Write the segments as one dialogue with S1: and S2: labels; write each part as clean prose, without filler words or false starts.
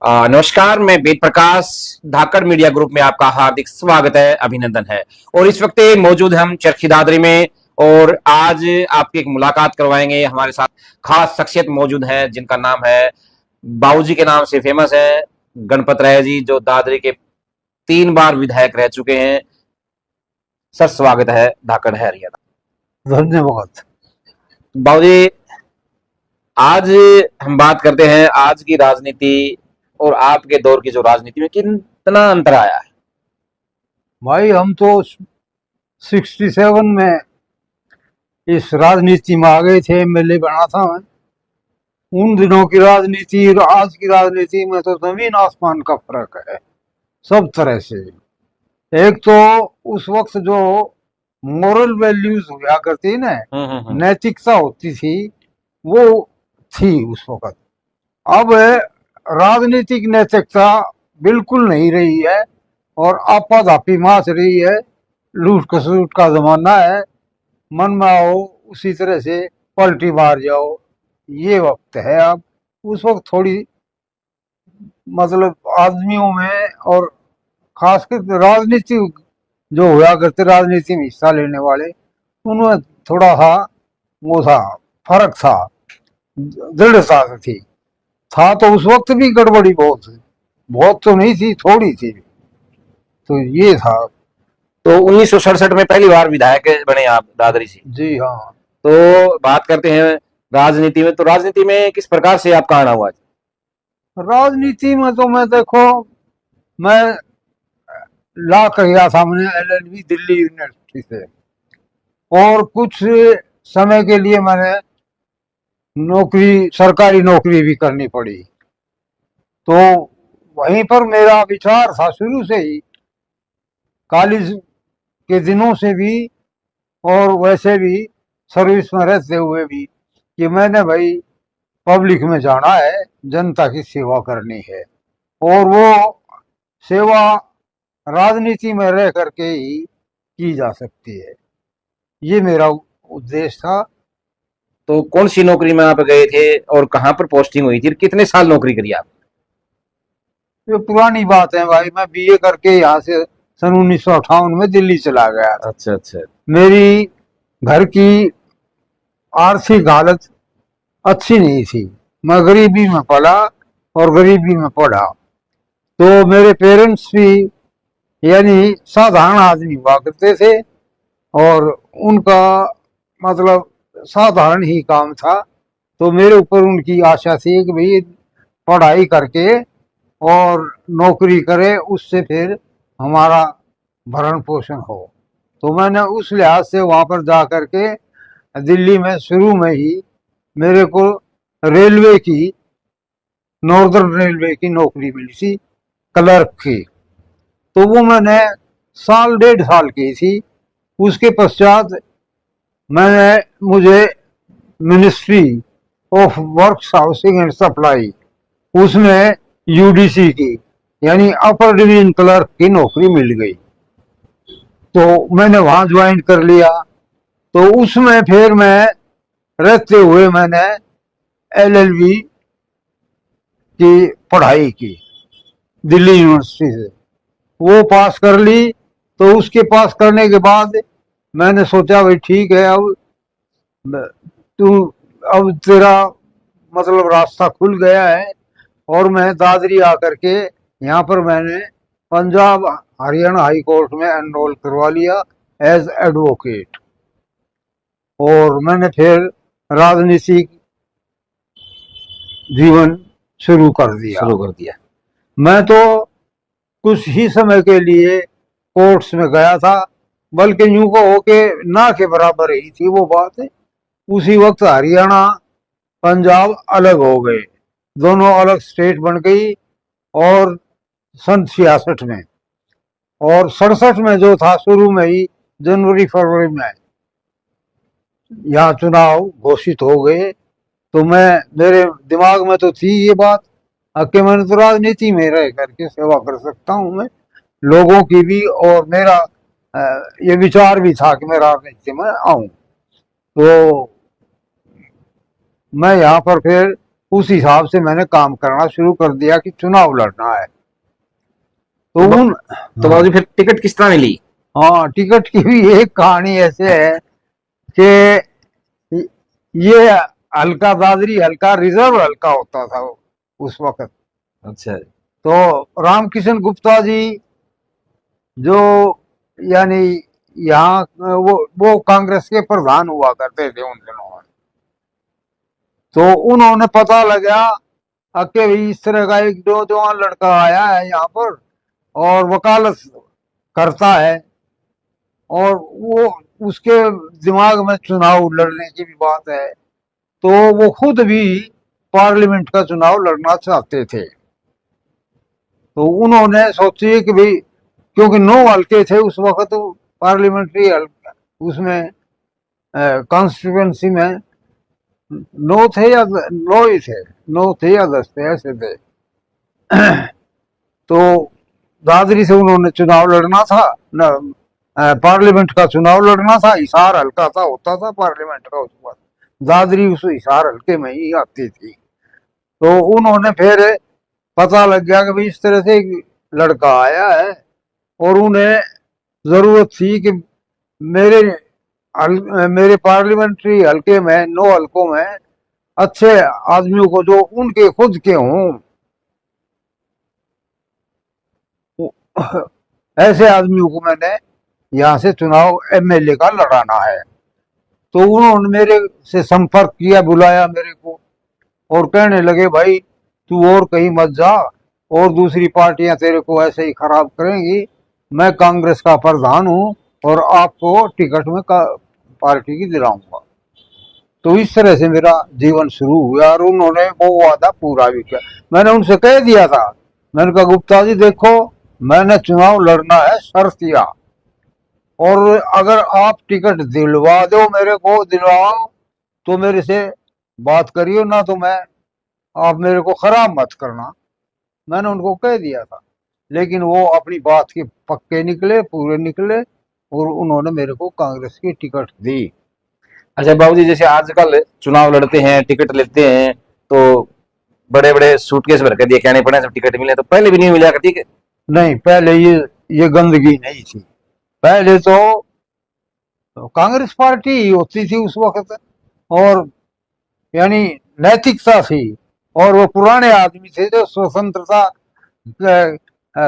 S1: नमस्कार, मैं वेद प्रकाश। धाकड़ media group में आपका हार्दिक स्वागत है, अभिनंदन है। और इस वक्त मौजूद हम चरखी दादरी में, और आज आपकी एक मुलाकात करवाएंगे। हमारे साथ खास शख्सियत मौजूद है जिनका नाम है, बाबूजी के नाम से फेमस है, गणपत राय जी, जो दादरी के 3 बार विधायक रह चुके हैं। सर, स्वागत है धाकड़ है हरियाणा।
S2: धन्यवाद।
S1: बाबूजी, आज हम बात करते हैं आज की राजनीति और आपके दौर की जो राजनीति में कितना अंतर आया है।
S2: भाई, हम तो 67 में इस राजनीति में आ गए थे, एमएलए बना था मैं। उन दिनों की राजनीति और आज की राजनीति में तो जमीन आसमान का फर्क है, सब तरह से। एक तो उस वक्त जो मोरल वैल्यूज हुआ करती ना, नैतिकता होती थी, वो थी उस वक्त। अब राजनीतिक नैतिकता बिल्कुल नहीं रही है और आपाधापी माच रही है। लूट खसूट का जमाना है, मन में आओ उसी तरह से पलटी मार जाओ, ये वक्त है। अब उस वक्त थोड़ी मतलब आदमियों में और खासकर राजनीति जो हुआ करते, राजनीति में हिस्सा लेने वाले, उनमें थोड़ा सा वो था, फर्क था, दृढ़ता थी। था तो उस वक्त भी गड़बड़ी बहुत तो नहीं थी, थोड़ी थी। तो ये था।
S1: तो 1967 में पहली बार विधायक बने आप दादरी से।
S2: जी हाँ।
S1: तो बात करते हैं राजनीति में। तो राजनीति में किस प्रकार से आपका आना हुआ?
S2: राजनीति में तो मैं देखो, मैं ला कर गया था, मैंने एलएलबी दिल्ली यूनिवर्सिटी से, और कुछ समय के लिए मैंने नौकरी, सरकारी नौकरी भी करनी पड़ी। तो वहीं पर मेरा विचार था शुरू से ही, कॉलेज के दिनों से भी और वैसे भी सर्विस में रहते हुए भी, कि मैंने भाई पब्लिक में जाना है, जनता की सेवा करनी है। और वो सेवा राजनीति में रह करके ही की जा सकती है, ये मेरा उद्देश्य था।
S1: तो कौन सी नौकरी में आप गए थे और कहां पर पोस्टिंग हुई थी, कितने साल नौकरी करी आप?
S2: ये पुरानी बात है भाई, मैं बीए करके यहाँ से सन 1958 में दिल्ली चला गया।
S1: अच्छा अच्छा।
S2: मेरी घर की आर्थिक हालत अच्छी नहीं थी, मैं गरीबी में पला और गरीबी में पढ़ा। तो मेरे पेरेंट्स भी यानी साधारण आदमी हुआ करते थे, और उनका मतलब साधारण ही काम था। तो मेरे ऊपर उनकी आशा थी कि भाई पढ़ाई करके और नौकरी करे, उससे फिर हमारा भरण पोषण हो। तो मैंने उस लिहाज से वहाँ पर जा करके दिल्ली में शुरू में ही मेरे को रेलवे की, नॉर्दर्न रेलवे की नौकरी मिली थी, क्लर्क की। तो वो मैंने साल डेढ़ साल की थी। उसके पश्चात मुझे ministry of works, housing and supply, उसमें यूडीसी की यानी अपर डिवीजन क्लर्क की नौकरी मिल गई। तो मैंने वहां ज्वाइन कर लिया। तो उसमें फिर मैं रहते हुए मैंने एलएलबी की पढ़ाई की दिल्ली यूनिवर्सिटी से, वो पास कर ली। तो उसके पास करने के बाद मैंने सोचा भाई ठीक है, अब तेरा मतलब रास्ता खुल गया है। और मैं दादरी आकर के यहाँ पर मैंने पंजाब हरियाणा हाई कोर्ट में एनरोल करवा लिया एज एडवोकेट। और मैंने फिर राजनीतिक जीवन शुरू कर दिया। मैं तो कुछ ही समय के लिए कोर्ट्स में गया था, बल्कि यूं कहो कि ना के बराबर ही थी वो बात। उसी वक्त हरियाणा पंजाब अलग हो गए, दोनों अलग स्टेट बन गई। और सन 66 में और 67 में जो था, शुरू में ही जनवरी फरवरी में यहाँ चुनाव घोषित हो गए। तो मेरे दिमाग में तो थी ये बात कि मैंने तो राजनीति में रह करके सेवा कर सकता हूँ मैं लोगों की भी, और मेरा ये विचार भी था कि मैं राजनीति में आऊं। तो मैं यहाँ पर फिर उस हिसाब से मैंने काम करना शुरू कर दिया कि चुनाव लड़ना है। तो उन
S1: तो बाबूजी फिर टिकट किस तरह मिली?
S2: हाँ, टिकट की भी एक कहानी ऐसे है कि ये हल्का दादरी हल्का रिजर्व हल्का होता था उस वक्त।
S1: अच्छा।
S2: तो रामकिशन गुप्ता जी जो यानी यहाँ वो कांग्रेस के प्रधान हुआ करते थे उन दिनों में। तो उन्होंने पता लगा कि भाई इस तरह का एक नौजवान लड़का आया है यहाँ पर और वकालत करता है, और वो उसके दिमाग में चुनाव लड़ने की भी बात है, तो वो खुद भी पार्लियामेंट का चुनाव लड़ना चाहते थे। तो उन्होंने सोची कि भाई क्योंकि 9 हल्के थे उस वक्त पार्लियामेंट्री उसमें कॉन्स्टिट्यूएंसी में 9 थे या 9 ही थे, 9 थे या 10 थे ऐसे थे। तो दादरी से उन्होंने चुनाव लड़ना था, पार्लियामेंट का चुनाव लड़ना था। हिसार हल्का था, होता था पार्लियामेंट का उस वक्त, दादरी उस हिसार हल्के में ही आती थी। तो उन्होंने फिर पता लग गया कि भाई इस तरह से एक लड़का आया है और उन्हें जरूरत थी कि मेरे पार्लियामेंट्री हल्के में 9 हल्कों में अच्छे आदमियों को जो उनके खुद के हों, ऐसे आदमियों को मैंने यहाँ से चुनाव एमएलए का लड़ाना है। तो उन्होंने मेरे से संपर्क किया, बुलाया मेरे को और कहने लगे भाई तू और कहीं मत जा और दूसरी पार्टियां तेरे को ऐसे ही खराब करेंगी, मैं कांग्रेस का प्रधान हूँ और आपको टिकट में पार्टी की दिलाऊंगा। तो इस तरह से मेरा जीवन शुरू हुआ और उन्होंने वो वादा पूरा भी किया। मैंने उनसे कह दिया था, मैंने कहा गुप्ता जी देखो मैंने चुनाव लड़ना है शर्तिया, और अगर आप टिकट दिलवा दो मेरे को, दिलवाओ तो मेरे से बात करियो, ना तो मैं आप मेरे को खराब मत करना। मैंने उनको कह दिया था, लेकिन वो अपनी बात के पक्के निकले, पूरे निकले और उन्होंने मेरे को कांग्रेस की टिकट दी।
S1: अच्छा बाबूजी, जैसे आजकल चुनाव लड़ते हैं, टिकट लेते हैं, तो बड़े बड़े सूटकेस भर के दिए कहने पड़े सब टिकट मिले, तो पहले भी नहीं मिला करती के?
S2: नहीं, पहले ये गंदगी नहीं थी। पहले तो कांग्रेस पार्टी ही होती थी उस वक्त, और यानी नैतिकता थी, और वो पुराने आदमी थे जो स्वतंत्रता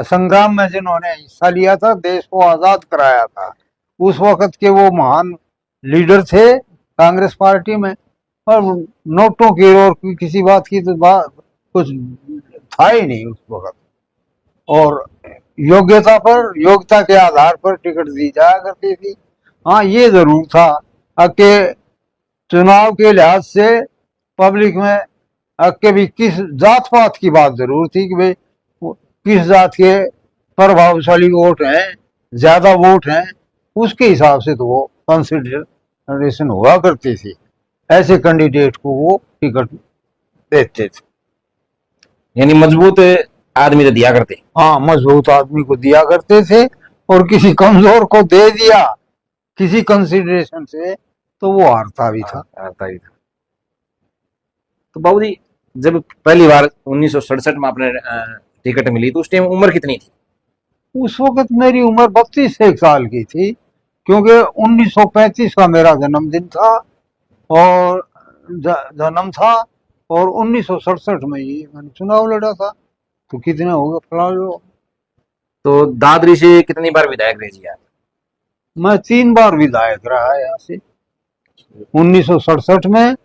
S2: संग्राम में जिन्होंने हिस्सा लिया था, देश को आजाद कराया था, उस वक्त के वो महान लीडर थे कांग्रेस पार्टी में। और नोटों की और किसी बात की तो बात कुछ था ही नहीं उस वक्त, और योग्यता के आधार पर टिकट दी जाया करती थी। हाँ, ये जरूर था कि चुनाव के लिहाज से पब्लिक में कि भी किस जात पात की बात जरूर थी कि भाई किस जात के प्रभावशाली वोट हैं, ज्यादा वोट हैं, उसके हिसाब से तो वो कंसिडरेशन हुआ करती थी। ऐसे कैंडिडेट को वो टिकट देते थे।
S1: यानी मजबूत आदमी तो दिया करते?
S2: हाँ, मजबूत आदमी को दिया करते थे, और किसी कमजोर को दे दिया किसी कंसिडरेशन से तो वो हारता भी था।
S1: तो बाबूजी, जब पहली बार 1967 में आपने टिकट मिली तो उस टाइम उम्र कितनी थी?
S2: उस वक्त मेरी उम्र 32 साल की थी, क्योंकि 1935 का मेरा जन्मदिन था और जन्म था, और 1967 में ही मैंने चुनाव लड़ा था। तो कितने हो गए फिलहाल?
S1: तो दादरी से कितनी बार विधायक रहे जी आप?
S2: मैं 3 बार विधायक रहा है यहाँ से। 1967 में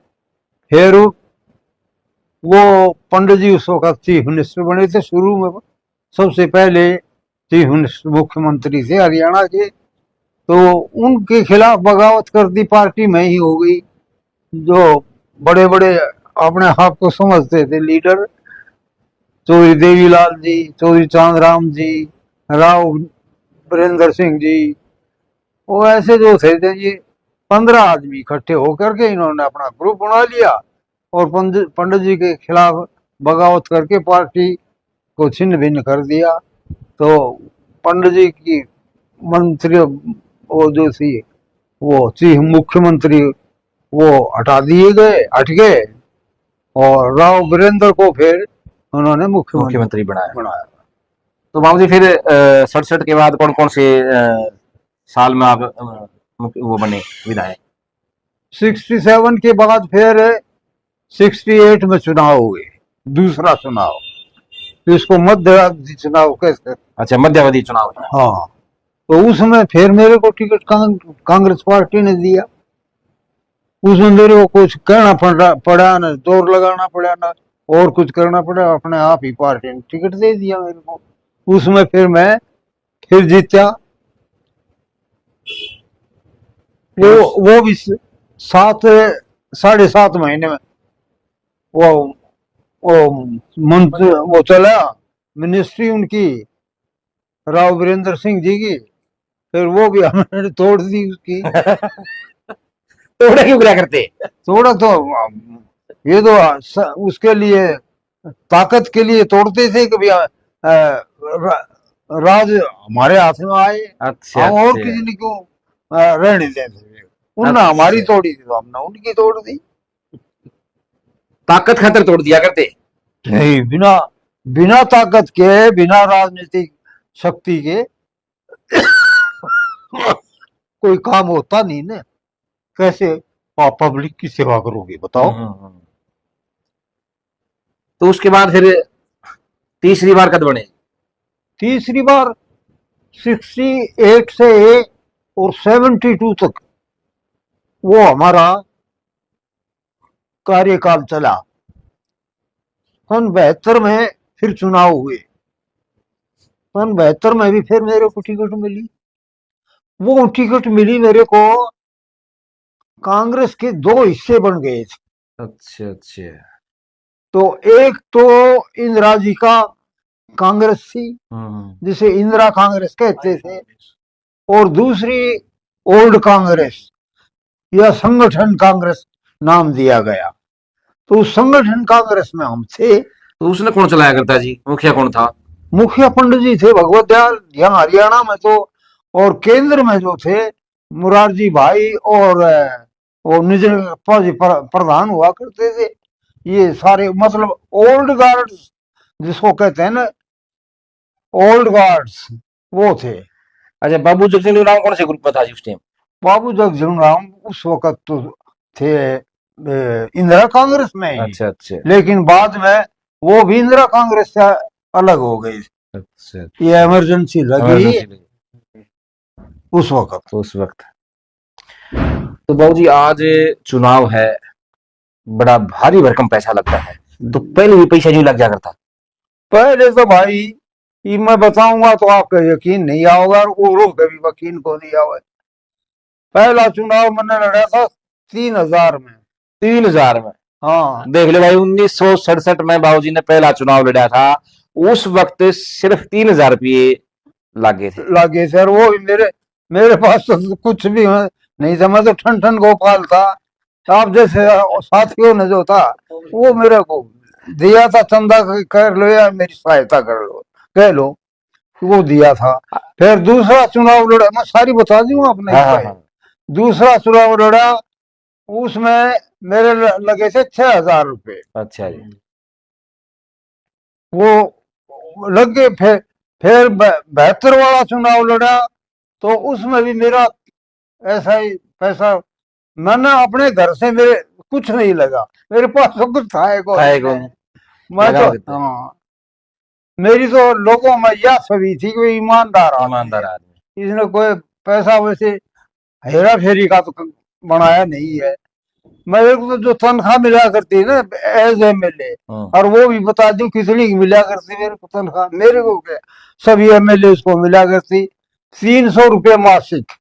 S2: फिर वो पंडित जी उस वक्त चीफ मिनिस्टर बने थे। शुरू में सबसे पहले चीफ मिनिस्टर मुख्यमंत्री थे हरियाणा के, तो उनके खिलाफ बगावत कर दी, पार्टी में ही हो गई। जो बड़े बड़े अपने आप को समझते थे लीडर, चौधरी देवीलाल जी, चौधरी चांदराम जी, राव वीरेंद्र सिंह जी, वो ऐसे जो थे ये 15 आदमी इकट्ठे होकर के इन्होंने अपना ग्रुप बना लिया और पंडित जी के खिलाफ बगावत करके पार्टी को छिन्न भिन्न कर दिया। तो पंडित जी की मंत्री वो जो थी वो चीफ मुख्यमंत्री वो हटा दिए गए, हट गए, और राव वीरेंद्र को फिर उन्होंने
S1: मुख्यमंत्री बनाया।
S2: बनाया।
S1: तो बाबू जी फिर 67 के बाद कौन कौन से साल में आप वो बने विधायक?
S2: 67 के बाद फिर 68 में चुनाव हुए, दूसरा चुनाव, इसको मध्यावधि चुनाव कहते हैं।
S1: अच्छा, मध्यावधि चुनाव है।
S2: हाँ, तो उसमें फिर मेरे को टिकट कांग्रेस पार्टी ने दिया। उसमें मेरे को कुछ कहना पड़ा ना, दौर लगाना पड़ा ना, और कुछ करना पड़ा, अपने आप ही पार्टी ने टिकट दे दिया मेरे को। उसमें फिर मैं फिर जीता। वो भी 7.5 महीने में वो मंत्री वो चला, मिनिस्ट्री उनकी राव वीरेंद्र सिंह जी की, फिर वो भी हमने तोड़ दी उसकी।
S1: तोड़े क्यों क्या करते?
S2: तोड़ा तो ये तो उसके लिए, ताकत के लिए तोड़ते थे कि भैया राज हमारे हाथ में आए।
S1: अच्छा,
S2: हम और
S1: अच्छा।
S2: किसी ने क्यों रहने देते? उन्होंने
S1: अच्छा।
S2: हमारी तोड़ी थी तो हमने उनकी तोड़ दी।
S1: ताकत खातर तोड़ दिया करते?
S2: नहीं, बिना बिना ताकत के, बिना राजनीतिक शक्ति के कोई काम होता नहीं ना। कैसे आप पब्लिक की सेवा करोगे बताओ?
S1: तो उसके बाद फिर तीसरी बार कद बने?
S2: तीसरी बार 68 से और 72 तक वो हमारा कार्यकाल चला। सन 72 में फिर चुनाव हुए। सन 72 में भी फिर मेरे को टिकट मिली। वो टिकट मिली मेरे को, कांग्रेस के 2 हिस्से बन गए थे।
S1: अच्छा, अच्छा।
S2: तो एक तो इंदिरा जी का कांग्रेस थी, जिसे इंदिरा कांग्रेस कहते थे, और दूसरी ओल्ड कांग्रेस या संगठन कांग्रेस नाम दिया गया। तो उस संगठन कांग्रेस में हम थे।
S1: तो उसने कौन चलाया करता जी? मुखिया कौन था?
S2: मुखिया पंडित जी थे भगवत दयाल, यहाँ हरियाणा में तो, और केंद्र में जो थे मुरारजी भाई और वो निजप्पा जी प्रधान हुआ करते थे। ये सारे मतलब ओल्ड गार्ड्स जिसको कहते हैं ना, ओल्ड गार्ड्स वो थे।
S1: अच्छा, बाबू जगजीवन राम कौन से ग्रुप में था जी उस टाइम?
S2: बाबू जगजीवन राम उस वक्त तो थे इंदिरा कांग्रेस में ही।
S1: अच्छा, अच्छा।
S2: लेकिन बाद में वो भी इंदिरा कांग्रेस से अलग हो गई।
S1: अच्छा,
S2: ये इमरजेंसी लगी उस वक्त।
S1: तो बाबू जी आज चुनाव है, बड़ा भारी भरकम पैसा लगता है, तो पहले भी पैसा नहीं लग जा करता?
S2: पहले तो भाई ये मैं बताऊंगा तो आपका यकीन नहीं आओगा, और औरों का भी यकीन को नहीं आवे। पहला चुनाव मैंने लड़ा था 3000 में।
S1: 3000 में?
S2: हाँ,
S1: देख लो भाई, 1967 में बाबूजी ने पहला चुनाव लड़ा था। उस वक्त सिर्फ 3000 रुपये लागे थे।
S2: लागे सर। वो मेरे मेरे पास तो कुछ भी नहीं था। मैं तो ठन ठन गोपाल था। आप जैसे साथियों ने जो था वो मेरे को दिया था, चंदा कर लो या मेरी सहायता कर लो, कह लो, वो दिया था। फिर दूसरा चुनाव लड़ा, मैं सारी बता दूं आपने।
S1: हाँ।
S2: दूसरा चुनाव लड़ा, उसमें मेरे लगे थे 6000 रुपये।
S1: अच्छा जी।
S2: वो लग गए। फिर 72 वाला चुनाव लड़ा, तो उसमें भी मेरा ऐसा ही पैसा, मैंने अपने घर से मेरे कुछ नहीं लगा। मेरे पास तो कुछ था मैं तो हाँ, मेरी तो लोगों में यह सभी थी कि ईमानदार आदमी। इसने कोई पैसा वैसे हेरा फेरी का तो बनाया नहीं है। मेरे को तो जो तनख्वाह मिला करती है ना एज एमएलए, और वो भी बता दूं कितनी मिला करती मेरे को तनख्वाह। मेरे को क्या, सभी एमएलए को मिला करती 300 रुपये मासिक।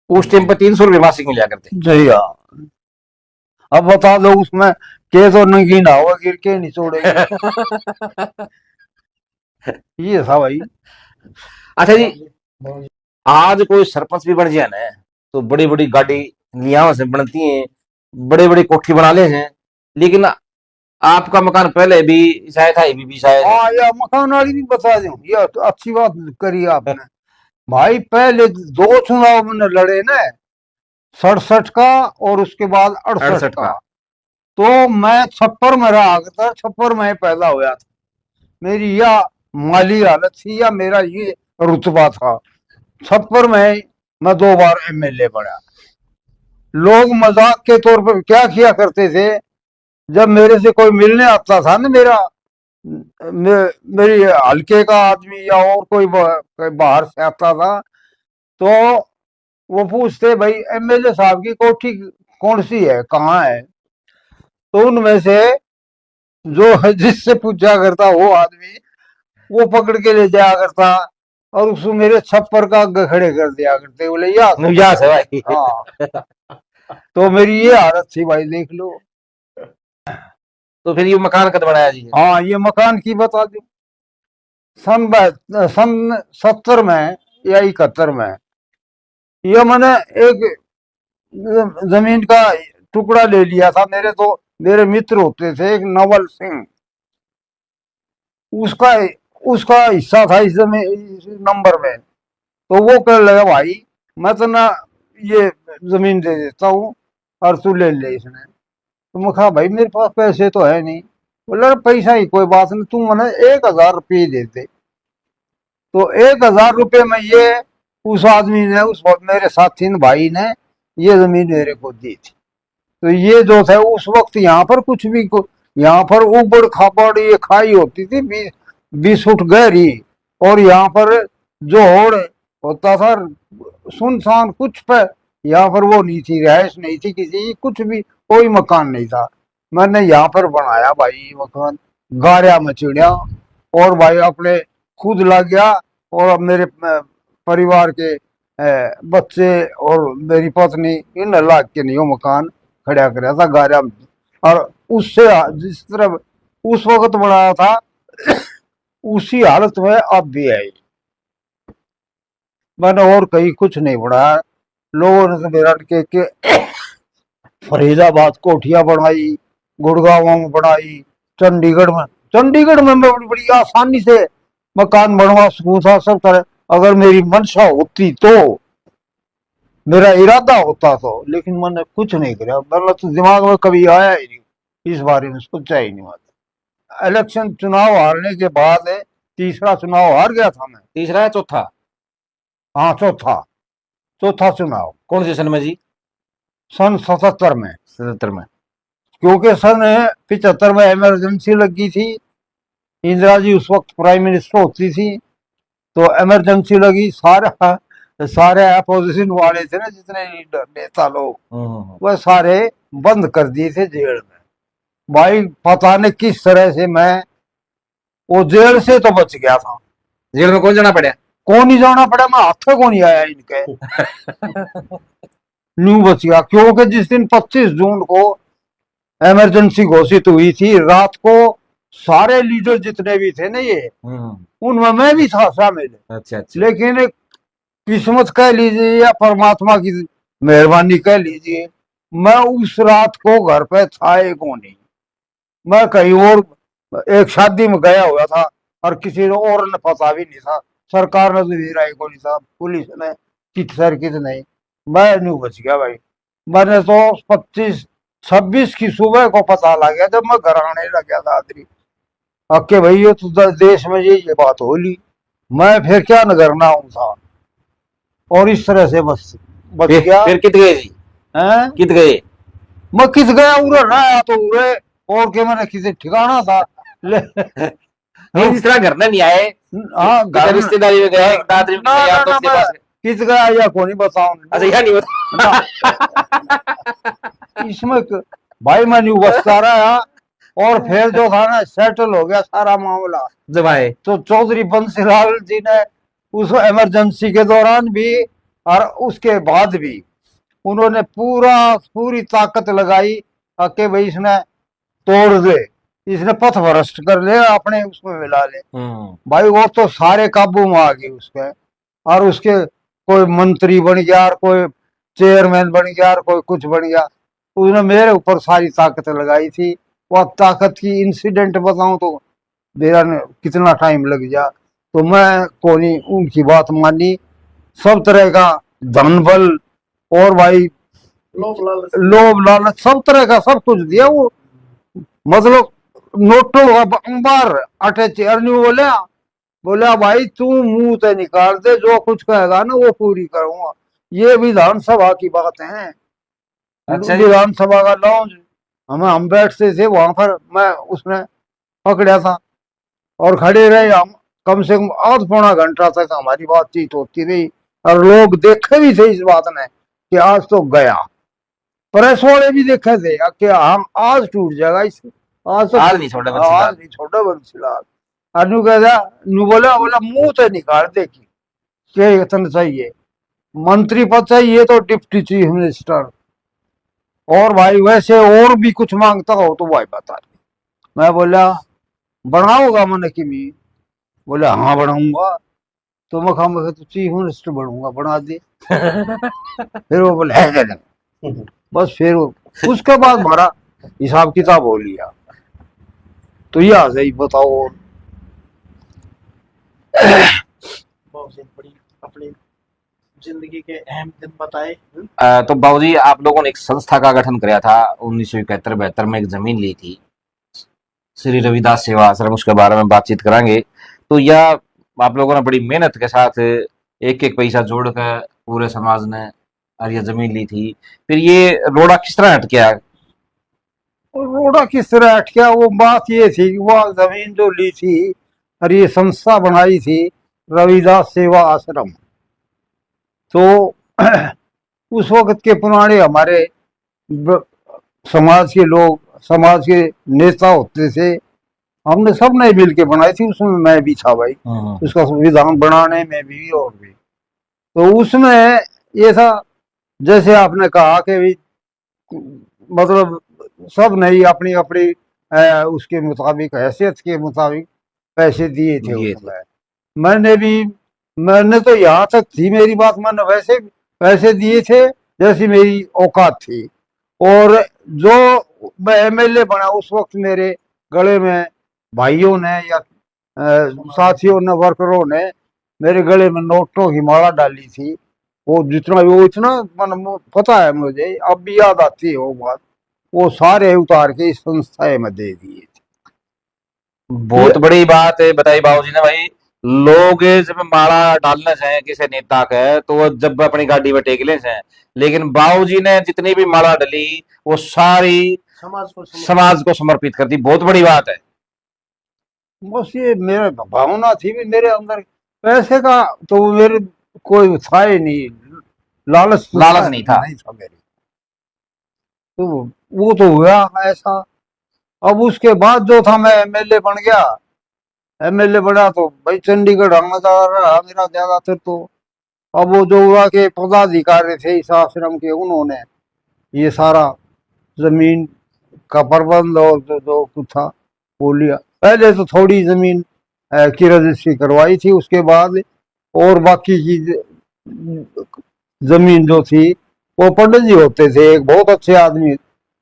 S1: उस टाइम पर 300 रुपये मासिक मिला करते?
S2: जी हाँ। अब बता दो उसमें के तो नंगी ना होगा, गिर के नहीं छोड़ेगा। ये था भाई।
S1: अच्छा जी, आज कोई सरपंच भी बन जाए ना, तो बड़ी बड़ी गाड़ी लिया से बनती है, बड़े बड़े कोठी बना ले हैं, लेकिन आपका मकान पहले भी शायद था, अभी भी शायद।
S2: हाँ, यह मकान वाली भी बता दूं, ये तो अच्छी बात करी आपने भाई। पहले 2 चुनाव मैंने लड़े ना, 67 का और उसके बाद 68 का। तो मैं छप्पर में रहा करता, छप्पर में पैदा हुआ था। मेरी यह माली हालत थी या मेरा ये रुतबा था। छप्पर में मैं 2 बार एमएलए बना। लोग मजाक के तौर पर क्या किया करते थे, जब मेरे से कोई मिलने आता था ना, मेरी हल्के का आदमी या और कोई बाहर से आता था, तो वो पूछते भाई एमएलए साहब की कोठी कौन सी है, कहाँ है। तो उनमें से जो है जिससे पूछा करता वो आदमी वो पकड़ के ले जाया करता और उसको मेरे छप्पर का आगे खड़े कर दिया करते, बोले
S1: याद है भाई।
S2: हाँ। तो मेरी ये हालत थी भाई, देख लो।
S1: तो फिर ये मकान कब बनाया जी?
S2: हाँ, ये मकान की बता दी। सन 70 में या 71 में ये मैंने एक जमीन का टुकड़ा ले लिया था। मेरे मित्र होते थे एक नवल सिंह, उसका उसका हिस्सा था इस नंबर में। तो वो कर लगा भाई मैं तो ना ये जमीन दे देता हूँ और तू ले ले इसने। तो मैं कहा भाई मेरे पास पैसे तो है नहीं। बोला पैसा ही कोई बात नहीं, तुम मैंने 1000 रुपये देते। तो 1000 रुपये में ये उस आदमी ने, उस मेरे साथी भाई ने ये जमीन मेरे को दी थी। तो ये जो था उस वक्त यहाँ पर कुछ भी यहाँ पर उबड़ खाबड़ ये खाई होती थी 20 फुट गहरी, और यहाँ पर जो होड़ होता था सुनसान, कुछ पे यहाँ पर वो नहीं थी, रहायश नहीं थी किसी, कुछ भी कोई मकान नहीं था। मैंने यहाँ पर बनाया भाई मकान, गारिया में चिड़िया, और भाई अपने खुद लग गया और अब मेरे परिवार के बच्चे और मेरी पत्नी इन लाख के नहीं वो मकान खड़ा कराया था गारिया में। और उससे जिस तरह उस वक्त बनाया था उसी हालत में अब भी है। मैंने और कहीं कुछ नहीं बनाया। लोगों ने तो मेरा के फरीदाबाद कोठिया बनाई, गुड़गांव में बनाई, चंडीगढ़ में मैं बड़ी आसानी से मकान बनवा सकूं था सब तरह, अगर मेरी मंशा होती तो, मेरा इरादा होता तो। लेकिन मैंने कुछ नहीं किया, मेरा तो दिमाग में कभी आया ही नहीं, इस बारे में सोचा ही नहीं। मैंने इलेक्शन चुनाव हारने के बाद तीसरा चुनाव हार गया था मैं।
S1: तीसरा है चौथा?
S2: हाँ, चौथा चुनाव।
S1: कौन से सन में जी?
S2: सन 77 में।
S1: 77 में?
S2: क्योंकि सन 75 में इमरजेंसी लगी थी, इंदिरा जी उस वक्त प्राइम मिनिस्टर होती थी, तो इमरजेंसी लगी। सारे अपोजिशन वाले थे ना, जितने लीडर नेता लोग, वह सारे बंद कर दिए थे जेल में। भाई पता नहीं किस तरह से मैं वो जेल से तो बच गया था।
S1: जेल में कौन जाना पड़ा?
S2: कौन नहीं जाना पड़ा, मैं हाथ को नहीं आया इनके। न्यू बच गया, क्योंकि जिस दिन 25 जून को इमरजेंसी घोषित हुई थी, रात को सारे लीडर जितने भी थे ना ये, उनमें मैं भी था शामिल।
S1: अच्छा।
S2: लेकिन किस्मत कह लीजिए या परमात्मा की मेहरबानी कह लीजिए, मैं उस रात को घर पे था ही को नहीं। मैं कहीं और एक शादी में गया हुआ था और किसी और ने पता भी नहीं था, सरकार ने तो भेजा ही को नहीं था, पुलिस ने कित सर कित नहीं। मैं नहीं बच गया भाई। मैंने तो 26 की सुबह को पता लग गया, जब मैं घर आने लग गया था अके भाई ये तो देश में ये बात हो ली। मैं फिर क्या न करना हूँ था, और इस तरह से बस बच गया।
S1: फिर कित गए जी? कित गए?
S2: मैं कित गया, उरे ना आया तो उरे, और के मैंने किसी ठिकाना था।
S1: नहीं, इस तरह घर में नहीं आए?
S2: हाँ, घर
S1: रिश्तेदारी में गए, दादरी में गए, या दोस्त के पास?
S2: कित गया या को नहीं बताऊं।
S1: अच्छा, यह नहीं बता।
S2: इसमें भाई मैं नहीं बचता रहा, और फिर जो था ना सेटल हो गया सारा मामला
S1: जब आए
S2: तो चौधरी बंसीलाल जी ने उस इमरजेंसी के दौरान भी और उसके बाद भी उन्होंने पूरी ताकत लगाई कि भाई इसने तोड़ दे, इसने पथ भ्रष्ट कर ले, अपने उसमें मिला ले। भाई वो तो सारे काबू में आ गए उसके, और उसके कोई मंत्री बन गया और कोई चेयरमैन बन गया और कोई कुछ बन गया। उसने मेरे ऊपर सारी ताकत लगाई थी। वह ताकत की इंसिडेंट बताऊं तो मेरा कितना टाइम लग गया। तो मैं कोई उनकी बात मानी, सब तरह का धन बल और भाई लोभ लालच सब तरह का सब कुछ दिया। वो मतलब नोटों का अंबार अटे चेयर नहीं बोले, बोला भाई तू मुंह से निकाल दे, जो कुछ कहेगा ना वो पूरी करूंगा। ये विधानसभा की बात है।
S1: अच्छा जी।
S2: विधानसभा का लॉन्च हम बैठते थे वहां पर, मैं उसने पकड़ा था और खड़े रहे हम कम से कम आध पौना घंटा तक हमारी बातचीत होती रही। और लोग देखे भी थे इस बात में कि आज तो गया, प्रेस वाले भी देखे थे कि हम आज टूट जाएगा इस, आज तो
S1: आज नहीं छोड़ा बंसीलाल।
S2: आज नहीं छोड़ा बंसीलाल। अनु कहता, नु बोला बोला मुंह तो निकाल दे कि इतना चाहिए, मंत्री पद चाहिए तो डिप्टी चीफ मिनिस्टर, और भाई वैसे और भी कुछ मांगता हो तो भाई बता दे। मैं बोला बनाओगा मन की मी, बोले हाँ बनाऊंगा। तो मैं खाऊंगा तो चीफ मिनिस्टर बनूंगा, बना दे। फिर वो बोले है क्या? बस फिर उसके बाद हमारा हिसाब किताब हो लिया। तो ये आ जाए बताओ।
S3: बहुत ही बड़ी अपनी जिंदगी के अहम दिन बताए।
S1: तो बाबूजी आप लोगों ने एक संस्था का गठन किया था 1971-72 में, एक जमीन ली थी श्री रविदास सेवा आश्रम, उसके बारे में बातचीत करेंगे। तो यह आप लोगों ने बड़ी मेहनत के साथ एक एक पैसा जोड़कर पूरे समाज ने और ये जमीन ली थी। फिर ये रोड़ा किस तरह हट गया?
S2: रोड़ा किस तरह हट गया, वो बात ये थी कि वो जमीन जो ली थी और ये संस्था बनाई थी रविदास सेवा आश्रम, तो उस वक्त के पुराने हमारे समाज के लोग, समाज के नेता होते थे, हमने सब ने मिल के बनाई थी। उसमें मैं भी था भाई, उसका संविधान बनाने में भी और भी। तो उसमें ये था जैसे आपने कहा कि भी मतलब सब नहीं अपनी अपनी उसके मुताबिक, हैसियत के मुताबिक पैसे दिए थे उसमें। मैंने तो यहाँ तक थी मेरी बात, मैंने वैसे पैसे दिए थे जैसी मेरी औकात थी। और जो मैं एमएलए बना उस वक्त मेरे गले में भाइयों ने या साथियों ने, वर्करों ने मेरे गले में नोटों की माला डाली थी। वो जितना वो इतना मन पता है मुझे, अब भी याद आती है वो बात। वो सारे उतार के इस संस्था में दे दिए थे।
S1: बहुत बड़ी बात है बताई बाबूजी ने भाई। लोग जब माला डालने से किसी नेता के, तो वो जब अपनी गाड़ी में टेक ले से, लेकिन बाबूजी ने जितनी भी माला डली वो सारी समाज को समर्पित कर दी। बहुत बड़ी बात है।
S2: बस ये मेरे भावना थी भी मेरे अंदर, पैसे का तो मेरे कोई था ही नहीं, लालच
S1: नहीं था
S2: मेरे। तो वो तो हुआ ऐसा। अब उसके बाद जो था मैं एमएलए बन गया। एमएलए बना तो भाई चंडीगढ़ आना रहा मेरा ज्यादातर। तो अब वो जो हुआ के पदाधिकारी थे इस आश्रम के, उन्होंने ये सारा जमीन का प्रबंध और जो कुछ था वो लिया। पहले तो थोड़ी जमीन की रजिस्ट्री करवाई थी, उसके बाद और बाकी की जमीन जो थी वो पंडित जी होते थे, एक बहुत अच्छे आदमी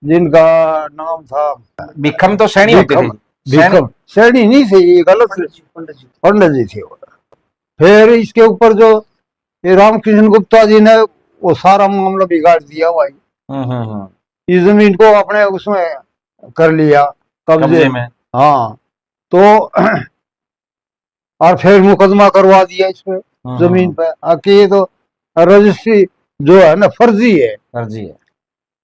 S2: जिनका नाम था
S1: भिखम। तो सैनी होते थे।
S2: भिखम सैनी नहीं थे, ये गलत पंडित जी थे। फिर इसके ऊपर जो ये रामकृष्ण गुप्ता जी ने वो सारा मामला बिगाड़ दिया भाई। इस जमीन को अपने उसमें कर लिया, कब्जे में। हाँ, तो और फिर मुकदमा करवा दिया इस पे जमीन पे आके। ये तो रजिस्ट्री जो है ना फर्जी है।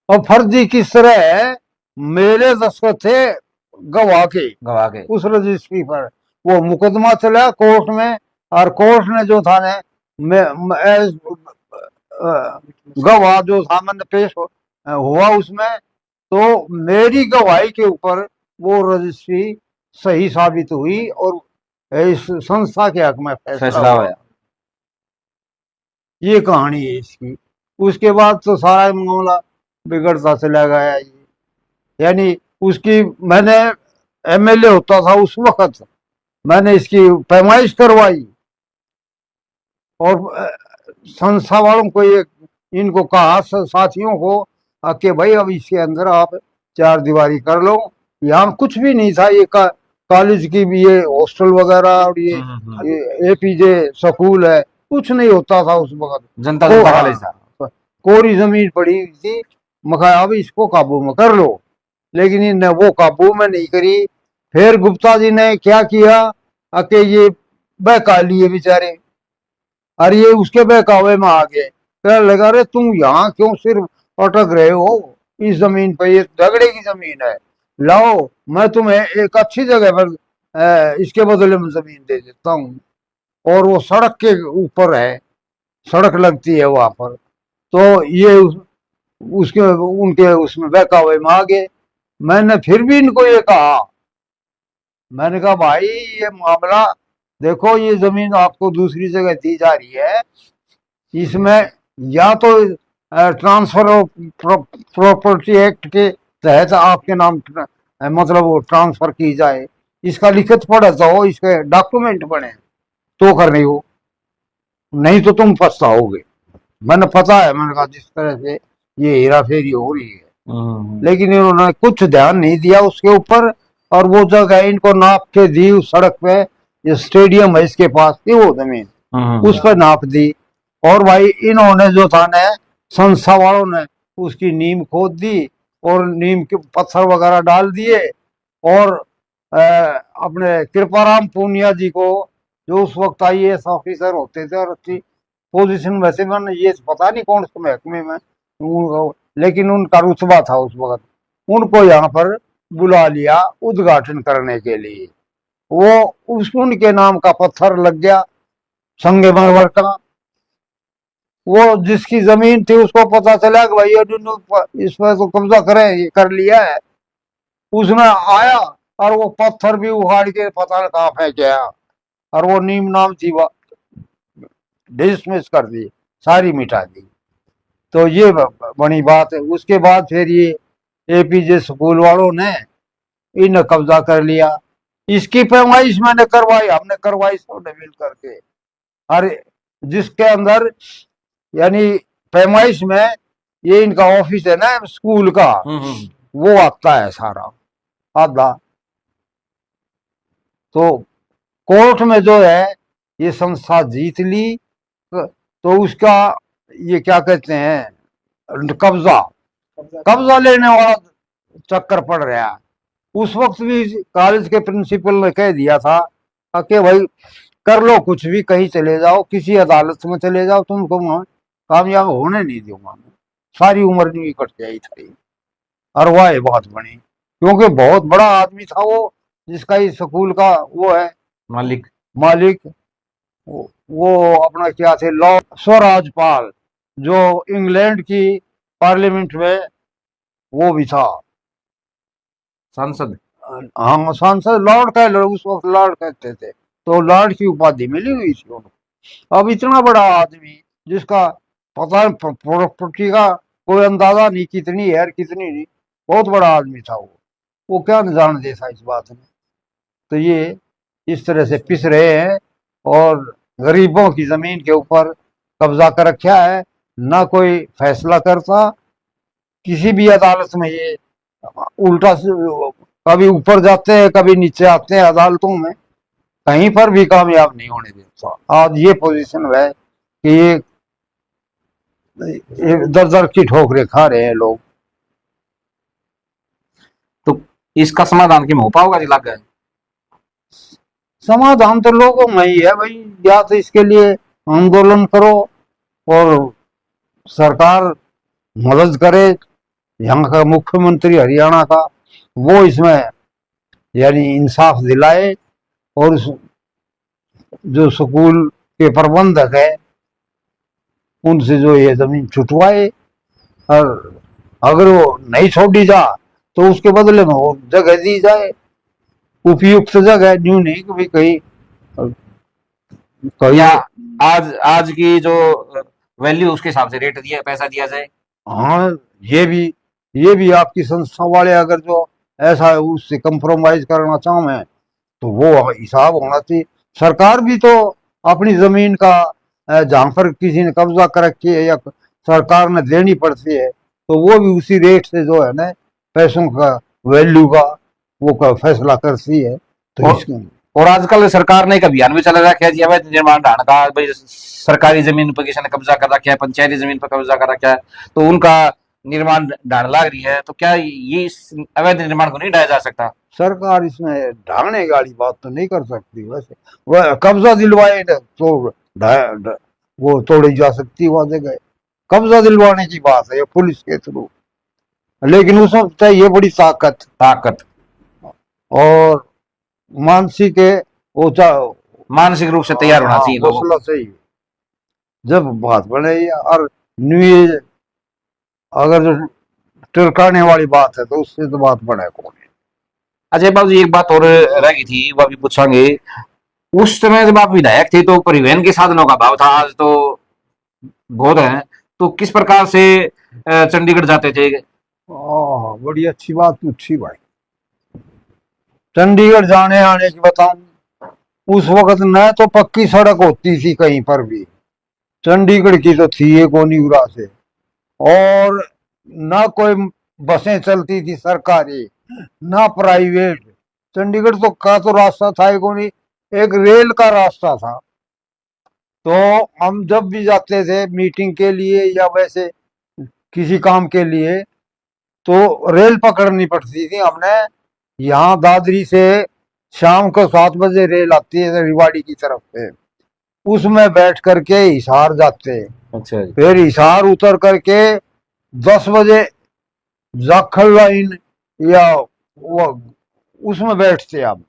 S2: और फर्जी किस तरह है, मेरे दस्तखत थे गवाह के उस रजिस्ट्री पर। वो मुकदमा चला कोर्ट में, और कोर्ट ने जो था ना गवाह जो था मैंने पेश हुआ उसमें, तो मेरी गवाही के ऊपर वो रजिस्ट्री सही साबित हुई और इस संस्था के हक में फैसला हुआ। ये कहानी है इसकी। उसके बाद तो सारा मामला बिगड़ता चला गया। यानी उसकी मैंने एमएलए होता था उस वक्त, मैंने इसकी पैमाइश करवाई और संस्था वालों को ये इनको कहा, साथियों को, कि भाई अब इसके अंदर आप चार दीवारी कर लो। यहाँ कुछ भी नहीं था, ये कॉलेज की भी ये हॉस्टल वगैरह और ये एपीजे स्कूल है, कुछ नहीं होता था उस वक्त। जनता कॉलेज था, कोरी जमीन पड़ी थी। मखा अब इसको काबू में कर लो, लेकिन इन्हें वो काबू में नहीं करी। फिर गुप्ता जी ने क्या किया कि ये बहका लिए बेचारे, और ये उसके बहकावे में आ गए। कहने लगा, अरे तुम यहाँ क्यों सिर्फ अटक रहे हो, इस जमीन पर, ये झगड़े की जमीन है, लाओ मैं तुम्हें एक अच्छी जगह पर इसके बदले में जमीन दे देता हूँ। और वो सड़क के ऊपर है, सड़क लगती है वहां पर। तो ये उसके उनके उसमें बहकावे में आ गए। मैंने फिर भी इनको ये कहा, मैंने कहा भाई ये मामला देखो, ये जमीन आपको दूसरी जगह दी जा रही है, इसमें या तो ट्रांसफर ऑफ प्रॉपर्टी एक्ट के तहत आपके नाम मतलब वो ट्रांसफर की जाए, इसका लिखित पढ़ता हो, इसके डॉक्यूमेंट बने तो कर रही हो, नहीं तो तुम पछताओगे। मैंने पता है, मैंने कहा जिस तरह से ये हेरा फेरी हो रही है, लेकिन इन्होंने कुछ ध्यान नहीं दिया उसके ऊपर। और वो जगह इनको नाप के दी उस सड़क पे, ये स्टेडियम है इसके पास थी वो जमीन, उस पर नाप दी। और भाई इन्होंने जो था ना, संस्था वालों ने उसकी नींव खोद दी और नीम के पत्थर वगैरह डाल दिए। और अपने कृपाराम पूनिया जी को, जो उस वक्त IAS ऑफिसर होते थे और अच्छी पोजीशन में थे, मैंने ये पता नहीं कौन से महकमे में, लेकिन उनका रुतबा था उस वक्त, उनको यहाँ पर बुला लिया उद्घाटन करने के लिए। वो उनके नाम का पत्थर लग गया संगमरमर का। वो जिसकी जमीन थी उसको पता चला कि भाई इस पर तो कब्जा करें, ये कर लिया है, उसमें आया और वो पत्थर भी उखाड़ के पता नहीं कहाँ फेंक गया, और वो नीम नाम थी वो डिसमिस कर दी, सारी मिटा दी। तो ये बड़ी बात है। उसके बाद फिर ये APJ स्कूल वालों ने इन कब्जा कर लिया। इसकी पैमाइश मैंने करवाई, हमने करवाई सबने मिल करके। अरे जिसके अंदर यानी पैमाइश में ये इनका ऑफिस है ना स्कूल का, वो आता है सारा आधा। तो कोर्ट में जो है ये संस्था जीत ली, तो उसका ये क्या कहते हैं, कब्जा लेने वाला चक्कर पड़ रहा है। उस वक्त भी कॉलेज के प्रिंसिपल ने कह दिया था कि भाई कर लो कुछ भी, कहीं चले जाओ, किसी अदालत में चले जाओ, तुमको कामयाब होने नहीं दूंगा मैं। सारी उम्र नहीं कट जाई थी। और वह बात बनी क्योंकि बहुत बड़ा आदमी था वो, जिसका इस स्कूल का वो है मालिक। वो अपना क्या थे, लॉ स्वराजपाल, जो इंग्लैंड की पार्लियामेंट में वो भी था
S1: सांसद।
S2: हाँ सांसद, लॉर्ड कह लो, उस वक्त लॉर्ड कहते थे, तो लॉर्ड की उपाधि मिली हुई थी उनको। अब इतना बड़ा आदमी जिसका पता प्रॉपर्टी का कोई अंदाजा नहीं, कितनी है कितनी नहीं, बहुत बड़ा आदमी था वो क्या न जान देता इस बात में। तो ये इस तरह से पिस रहे हैं और गरीबों की जमीन के ऊपर कब्जा कर रखा है, ना कोई फैसला करता किसी भी अदालत में। ये उल्टा कभी ऊपर जाते हैं, कभी नीचे आते हैं अदालतों में, कहीं पर भी कामयाब नहीं होने देता। आज ये पोजीशन है कि ये दर दर की ठोकरें खा रहे हैं लोग।
S1: तो इसका समाधान क्यों हो पाओगा जी लग गए?
S2: समाधान तो लोगों में ही है भाई, या तो इसके लिए आंदोलन करो और सरकार मदद करे। यहाँ का मुख्यमंत्री हरियाणा का, वो इसमें यानी इंसाफ दिलाए और जो स्कूल के प्रबंधक है उनसे जो ये जमीन छुटवाए। और अगर वो नहीं छोड़ी जा तो उसके बदले में वो जगह दी जाए, उपयुक्त जगह, न्यू नहीं कभी कहीं
S1: या आज की जो वैल्यू उसके हिसाब से रेट दिया, पैसा दिया जाए।
S2: हाँ ये भी आपकी संस्था वाले अगर जो ऐसा उससे कंप्रोमाइज करना चाहें तो वो हिसाब होना चाहिए। सरकार भी तो अपनी जमीन का जहाँ पर किसी ने कब्जा कर रखी है या सरकार ने देनी पड़ती है, तो वो भी उसी रेट से जो है ना पैसों का वैल्यू का वो का फैसला करती है। तो
S1: और आजकल सरकार ने एक अभियान भी चला रखा है जी, अवैध निर्माण ढाण का, भाई सरकारी जमीन पर किसी ने कब्जा कर रखा है, पंचायती जमीन पर कब्जा कर रखा है, तो उनका निर्माण ढाण लाग रही है, तो क्या ये इस अवैध निर्माण को नहीं ढाया जा सकता?
S2: सरकार इसमें ढाने वाली बात तो नहीं कर सकती। वैसे वह कब्जा दिलवाए तो वो तोड़ी जा सकती वहां जगह। कब्जा दिलवाने की बात है पुलिस के थ्रू, लेकिन उसमें चाहिए बड़ी ताकत और मानसिक वो
S1: मानसिक रूप से तैयार होना चाहिए लोगों को।
S2: हौसला चाहिए जब बात बने। और न्यू अगर जो टिरकाने वाली बात है तो उससे तो बात बने कौन।
S1: अजय बाबू जी, एक बात और रह गई थी, वो भी पूछांगे। उस समय जब आप विधायक थे तो परिवहन के साधनों का अभाव था, आज तो बहुत है, तो किस प्रकार से चंडीगढ़ जाते थे?
S2: बड़ी अच्छी बात पूछी भाई। चंडीगढ़ जाने आने की बताऊं, उस वक्त न तो पक्की सड़क होती थी कहीं पर भी, चंडीगढ़ की तो थी एक कोनीगुरा से, और ना कोई बसें चलती थी सरकारी ना प्राइवेट। चंडीगढ़ तो का तो रास्ता था ही कोनी, एक रेल का रास्ता था। तो हम जब भी जाते थे मीटिंग के लिए या वैसे किसी काम के लिए तो रेल पकड़नी पड़ती थी हमने। यहाँ दादरी से शाम को 7 बजे रेल आती है रिवाड़ी की तरफ से, उसमें बैठ करके हिसार जाते।
S1: अच्छा जी।
S2: फिर हिसार उतर करके 10 बजे जाखल लाइन या वो उसमें बैठते हम,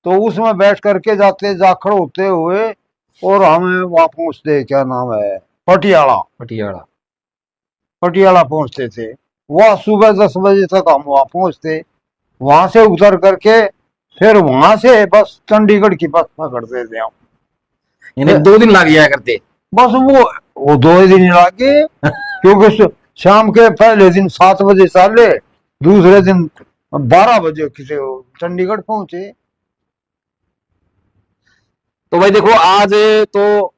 S2: तो उसमें बैठ करके जाते जाखड़ होते हुए, और हमें वहां पहुंचते, क्या नाम है, पटियाला पटियाला पहुंचते थे। वह सुबह 10 बजे तक हम वहां पहुंचते। वहां से उतर करके फिर वहां से बस चंडीगढ़ की बस पकड़ते थे हम।
S1: यानी 2 दिन लग जाया करते?
S2: बस वो 2 दिन लगे, क्योंकि शाम के पहले दिन 7 बजे चले, दूसरे दिन 12 बजे किसी चंडीगढ़ पहुंचे।
S1: तो भाई देखो, आज तो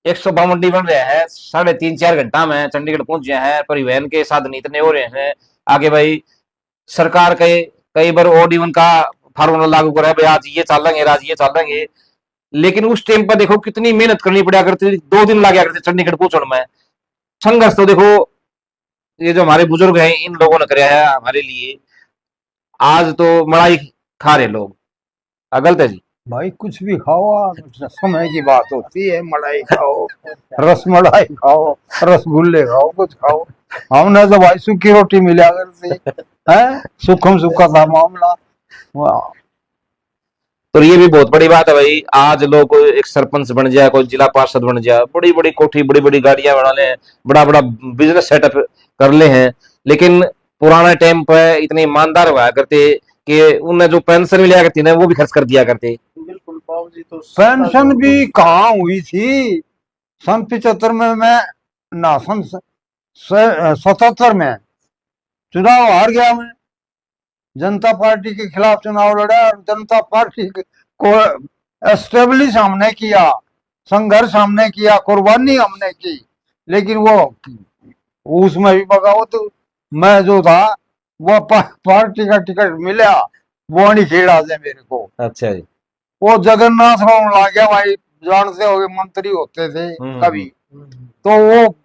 S1: 152 बन रहा है, 3.5-4 घंटा में चंडीगढ़ पहुंच गए हैं। परिवहन के साधन इतने हो रहे हैं आगे भाई, सरकार कई कई बार ओड इवन का फार्मूला लागू करा है भाई, आज ये चलेंगे, आज ये चलेंगे, लेकिन उस टाइम पर देखो कितनी मेहनत करनी पड़ा करती, 2 दिन लग गया करते चंडीगढ़ पहुंचने में। संघर्ष तो देखो ये जो हमारे बुजुर्ग हैं इन लोगों ने कराया है हमारे लिए, आज तो मलाई खा रहे लोग। गलत है जी?
S2: भाई कुछ भी खाओ, समय की बात होती है, मलाई खाओ, रस मलाई खाओ, रसगुल्ले खाओ, कुछ खाओ। हमने तो भाई सूखी रोटी मिला करती है, सुखम सुखा था मामला। वाह।
S1: तो ये भी बहुत बड़ी बात है भाई, आज लोग एक सरपंच बन जाए, कोई जिला पार्षद बन जाए, बड़ी बड़ी कोठी, बड़ी बड़ी गाड़ियां बना ले, बड़ा बड़ा बिजनेस सेटअप कर ले हैं, लेकिन पुराने टाइम पे इतने ईमानदार हुआ करते कि उन्हें जो पेंशन मिला करती ना वो भी खर्च कर दिया करते।
S3: बिल्कुल बाबू जी, तो
S2: पेंशन भी कहाँ हुई थी? सन 75 में मैं ना सन 77 में चुनाव हार गया मैं, जनता पार्टी के खिलाफ चुनाव लड़ा और जनता पार्टी को एस्टेब्लिश हमने किया, संघर्ष हमने किया, कुर्बानी हमने की, लेकिन वो उसमें भी बगावत। मैं जो था वो पार्टी का टिकट मिला, वो नहीं खेड़ा से मेरे को।
S1: अच्छा जी।
S2: वो जगन्नाथ राव ला गया भाई, जानते हो मंत्री होते थे कभी, तो वो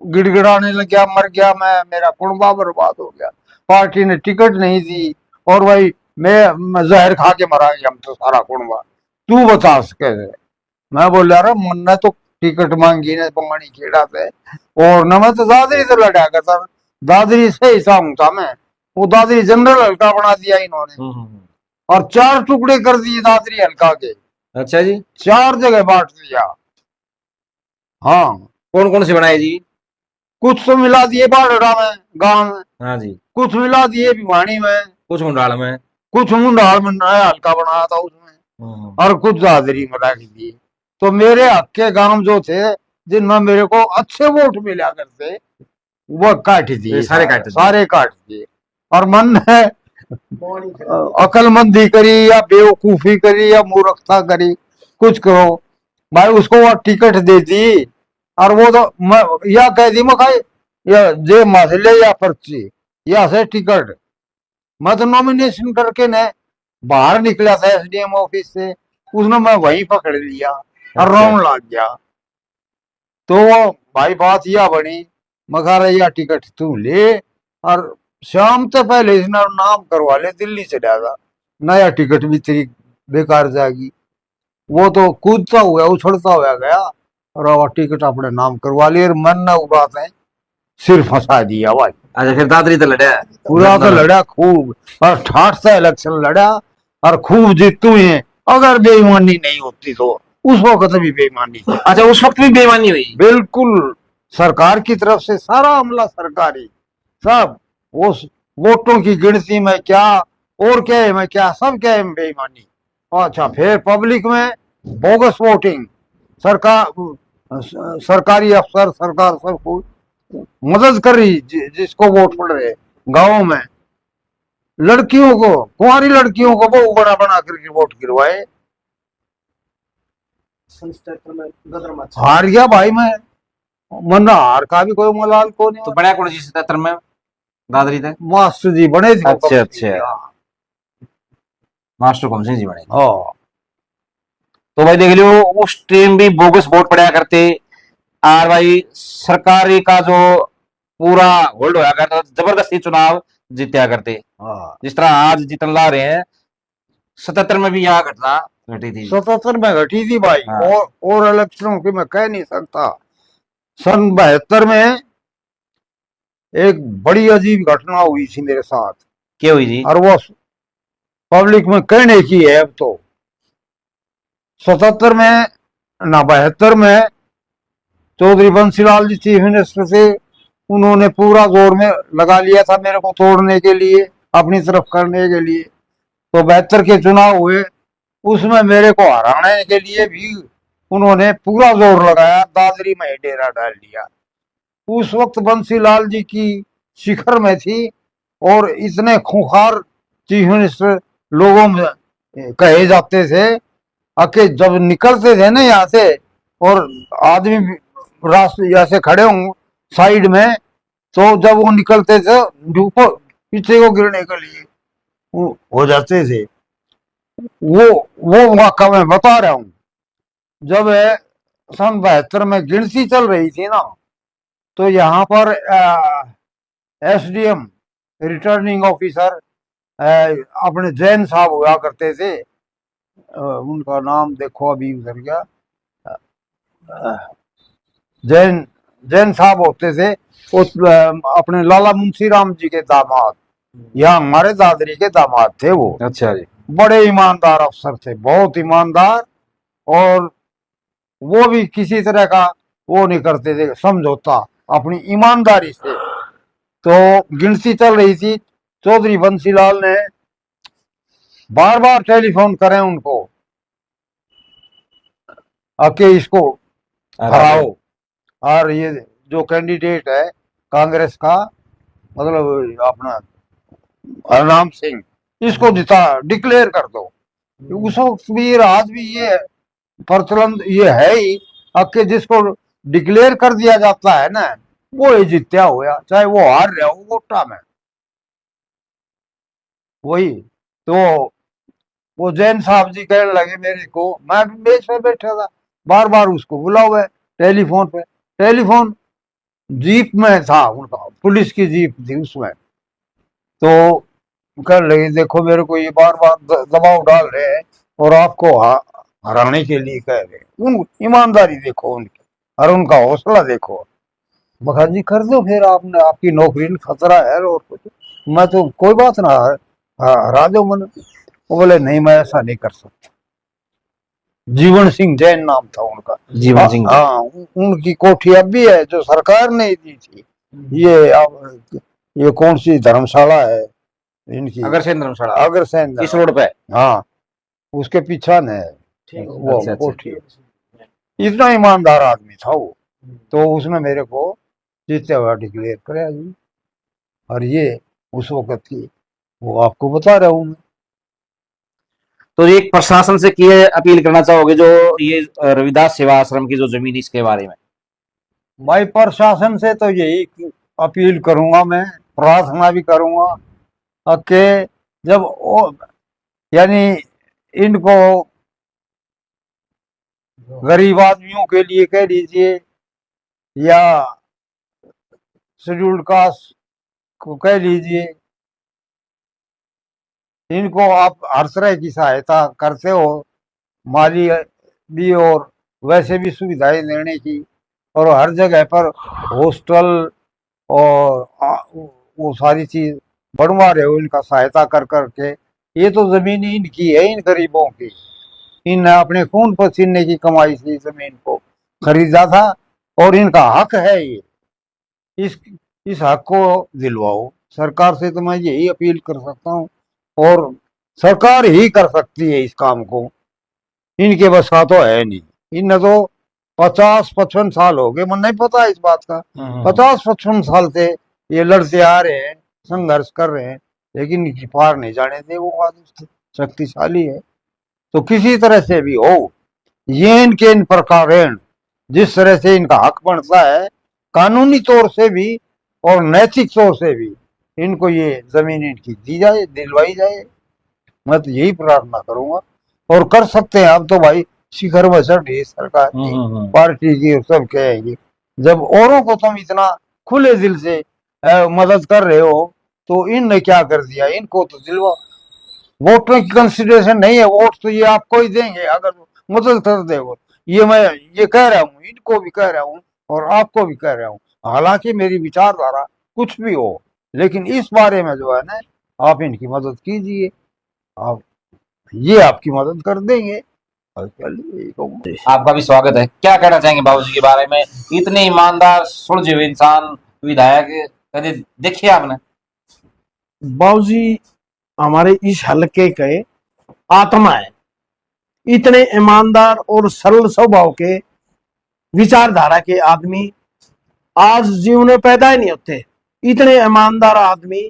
S2: गिड़गिड़ाने लग गया, मर गया मैं, मेरा कुड़बा बर्बाद हो गया, पार्टी ने टिकट नहीं दी, और भाई मैं जहर खा के मरा गया हम तो सारा कुड़बा। तू बता कैसे? मैं बोल रहा मन ने तो टिकट मांगी ने बंगानी खेड़ा थे, और न मैं तो दादरी से लड़ा करता, दादरी से हिस्सा हूं था मैं, वो दादरी जनरल हल्का बना दिया इन्होंने, और 4 टुकड़े कर दिए दादरी हल्का के।
S1: अच्छा जी।
S2: 4 जगह बांट दिया। हाँ।
S1: कौन कौन से बनाए जी?
S2: कुछ तो मिला दिए बाड़रा में, गांव में।
S1: हाँ जी।
S2: कुछ मिला दिए भिवानी में,
S1: कुछ मुंडाल में,
S2: कुछ मुंडाल में नया हल्का बनाया था उसमें, और कुछ दादरी में रख दिए। तो मेरे हक के गांव जो थे जिनमें मेरे को अच्छे वोट मिला करते, वो काट दिए, सारे काट दिए। और मन ने अकलमंदी करी या बेवकूफी करी या मूर्खता करी, कुछ करो भाई, उसको वो टिकट दे दी, और वो तो या कह दी मैं या जे मसले या पर्ची या से टिकट। मैं तो नॉमिनेशन करके ने बाहर निकला था एसडीएम ऑफिस से, उसने मैं वहीं पकड़ लिया और राउंड लग गया। तो वो भाई बात यह बनी मखा या टिकट तू ले और शाम से पहले इसने नाम करवा ले, दिल्ली से जाएगा, नया टिकट भी तेरी बेकार जाएगी। वो तो कूदता हुआ उछलता हुआ गया और वो टिकट अपने नाम करवा लिया, मन न बात है, सिर फंसा दिया भाई।
S1: अच्छा फिर दादरी तो लड़ा
S2: पूरा तो लड़ा खूब और ठाठ से इलेक्शन लड़ा और खूब जीतू है। अगर बेईमानी नहीं होती तो उस वक्त भी बेईमानी थी।
S1: अच्छा उस वक्त भी बेईमानी हुई?
S2: बिल्कुल, सरकार की तरफ से सारा अमला सरकारी, सब उस वोटों की गिनती में क्या और क्या है में क्या, सब क्या है बेईमानी। अच्छा फिर पब्लिक में बोगस वोटिंग, सरकार सरकारी अफसर सरकार सबको मदद कर रही जिसको वोट पड़ रहे। गाँव में लड़कियों को, कुंवारी लड़कियों को बहू बना बना करके वोट गिरवाए।
S3: संस्था में गदर मचा।
S2: हार गया भाई मैं, मन्ना हार का भी कोई मलाल को नहीं।
S1: तो बड़ा कौन सी 77 में दादरी थे?
S2: मास्टर जी बने थे।
S1: अच्छा अच्छा, मास्टर कौन सिंह जी बने।
S2: हाँ
S1: तो भाई देख लो उस टाइम भी बोगस वोट पड़ा करते और भाई सरकारी का जो पूरा होल्ड होया करता, जबरदस्ती चुनाव जीत्या करते।
S2: हाँ,
S1: जिस तरह आज जीतन ला रहे हैं, 77 में भी यहाँ घटना घटी थी।
S2: 77 में घटी थी भाई।
S1: हाँ।
S2: और इलेक्शनों की मैं कह नहीं सकता। सन 72 में एक बड़ी अजीब घटना हुई थी मेरे साथ।
S1: क्या हुई जी?
S2: और वो पब्लिक में कहने की है अब तो। 77 में ना 72 में चौधरी बंसीलाल जी चीफ मिनिस्टर थे, उन्होंने पूरा जोर में लगा लिया था मेरे को तोड़ने के लिए, अपनी तरफ करने के लिए। तो 72 के चुनाव हुए, उसमें मेरे को हराने के लिए भी उन्होंने पूरा जोर लगाया, दादरी में डेरा डाल दिया। उस वक्त बंसीलाल जी की शिखर में थी और इतने खूंखार चीफ मिनिस्टर लोगों में कहे जाते थे। आके जब निकलते थे ना यहाँ से और आदमी रास्ते यहाँ से खड़े हों साइड में, तो जब वो निकलते थे ऊपर पीछे को गिरने के लिए हो जाते थे। वो वाक़ा मैं बता रहा हूँ। जब सन 72 में गिनती चल रही थी ना, तो यहाँ पर एसडीएम रिटर्निंग ऑफिसर अपने जैन साहब हुआ करते थे। उनका नाम देखो अभी उधर गया, जैन जैन साहब होते थे। उस अपने लाला मुंशी राम जी के दामाद, या हमारे दादरी के दामाद थे वो।
S1: अच्छा जी।
S2: बड़े ईमानदार अफसर थे, बहुत ईमानदार। और वो भी किसी तरह का वो नहीं करते थे समझौता, अपनी ईमानदारी से। तो गिनती चल रही थी, चौधरी बंसीलाल ने बार बार टेलीफोन करें उनको आके इसको हराओ, और ये जो कैंडिडेट है कांग्रेस का, मतलब अपना हरनाम सिंह, इसको जिता डिक्लेयर कर दो। उस वक्त भी आज भी ये प्रचलन ये है ही, आके जिसको डिक्लेयर कर दिया जाता है ना, वो ही जीत्या हुआ, चाहे वो हार रहा हो वोटा में। वही तो वो जैन साहब जी कहने लगे मेरे को, मैं भी मेज पे बैठा था, बार बार उसको बुलाओ टेलीफोन पे। टेलीफोन जीप में था उनका, पुलिस की जीप थी उसमें। तो कहने लगे देखो मेरे को ये बार बार दबाव डाल रहे हैं और आपको हराने के लिए कह रहे हैं। उन ईमानदारी देखो उनकी और उनका हौसला देखो। मखा जी कर दो फिर, आपने आपकी नौकरी में खतरा है और कुछ, मैं तो कोई बात ना, हरा दो मन। वो बोले नहीं मैं ऐसा नहीं कर सकता। जीवन सिंह जैन नाम था उनका।
S1: जीवन सिंह।
S2: हाँ, उनकी कोठी अब भी है जो सरकार ने दी थी। ये अब ये कौन सी धर्मशाला है इनकी?
S1: अग्रसेन धर्मशाला।
S2: अग्रसेन
S1: इस रोड पे।
S2: हाँ, उसके पीछे है
S3: ठीक
S2: वो
S1: अच्छा, अच्छा।
S2: कोठी। इतना ईमानदार आदमी था वो। तो उसने मेरे को जीते हुआ डिक्लेयर कराया जी। और ये उस वक्त की वो आपको बता रहा हूँ मैं।
S1: तो एक प्रशासन से क्या अपील करना चाहोगे जो ये रविदास सेवा आश्रम की जो जमीन इसके बारे में?
S2: भाई प्रशासन से तो यही अपील करूंगा, मैं प्रार्थना भी करूंगा कि जब यानी इनको गरीब आदमियों के लिए कह दीजिए या शेड्यूल्ड कास्ट को कह लीजिए, इनको आप हर तरह की सहायता करते हो, माली भी और वैसे भी सुविधाएं देने की, और हर जगह पर हॉस्टल और वो सारी चीज बढ़वा रहे हो इनका सहायता कर करके। ये तो जमीन इनकी है, इन गरीबों की। इन अपने खून पसीने की कमाई से जमीन को खरीदा था और इनका हक है ये। इस हक को दिलवाओ। सरकार से तो मैं यही अपील कर सकता हूँ, और सरकार ही कर सकती है इस काम को, इनके बस का तो है नहीं। इन तो 50-55 साल हो गए, मुझे नहीं पता इस बात का, 50-55 साल से ये लड़ते आ रहे हैं, संघर्ष कर रहे हैं, लेकिन इनकी पार नहीं जाने दे। वो आदमी शक्तिशाली है, तो किसी तरह से भी हो, ये इनके इन प्रकार जिस तरह से इनका हक बनता है, कानूनी तौर से भी और नैतिक तौर से भी, इनको ये जमीन इनकी दी जाए, दिलवाई जाए। मैं तो यही प्रार्थना करूंगा, और कर सकते हैं। अब तो भाई शिखर बसट है सरकार की, पार्टी की, और सब कहेंगे। जब औरों को तुम इतना खुले दिल से मदद कर रहे हो, तो इनने क्या कर दिया? इनको तो दिलवा। वोटों की कंसिडरेशन नहीं है, वोट तो ये आपको ही देंगे अगर मदद कर दे। वो ये मैं ये कह रहा हूँ, इनको भी कह रहा हूँ और आपको भी कह रहा हूँ। हालांकि मेरी विचारधारा कुछ भी हो, लेकिन इस बारे में जो है ना, आप इनकी मदद कीजिए, आप ये आपकी मदद कर देंगे।
S1: आपका भी स्वागत है। क्या कहना चाहेंगे बाबूजी के बारे में? इतने ईमानदार सुलझे हुए इंसान, विधायक कभी देखिए आपने?
S3: बाबूजी हमारे इस हलके के आत्मा है। इतने ईमानदार और सरल स्वभाव के विचारधारा के आदमी आज जीवन में पैदा ही नहीं होते। इतने ईमानदार आदमी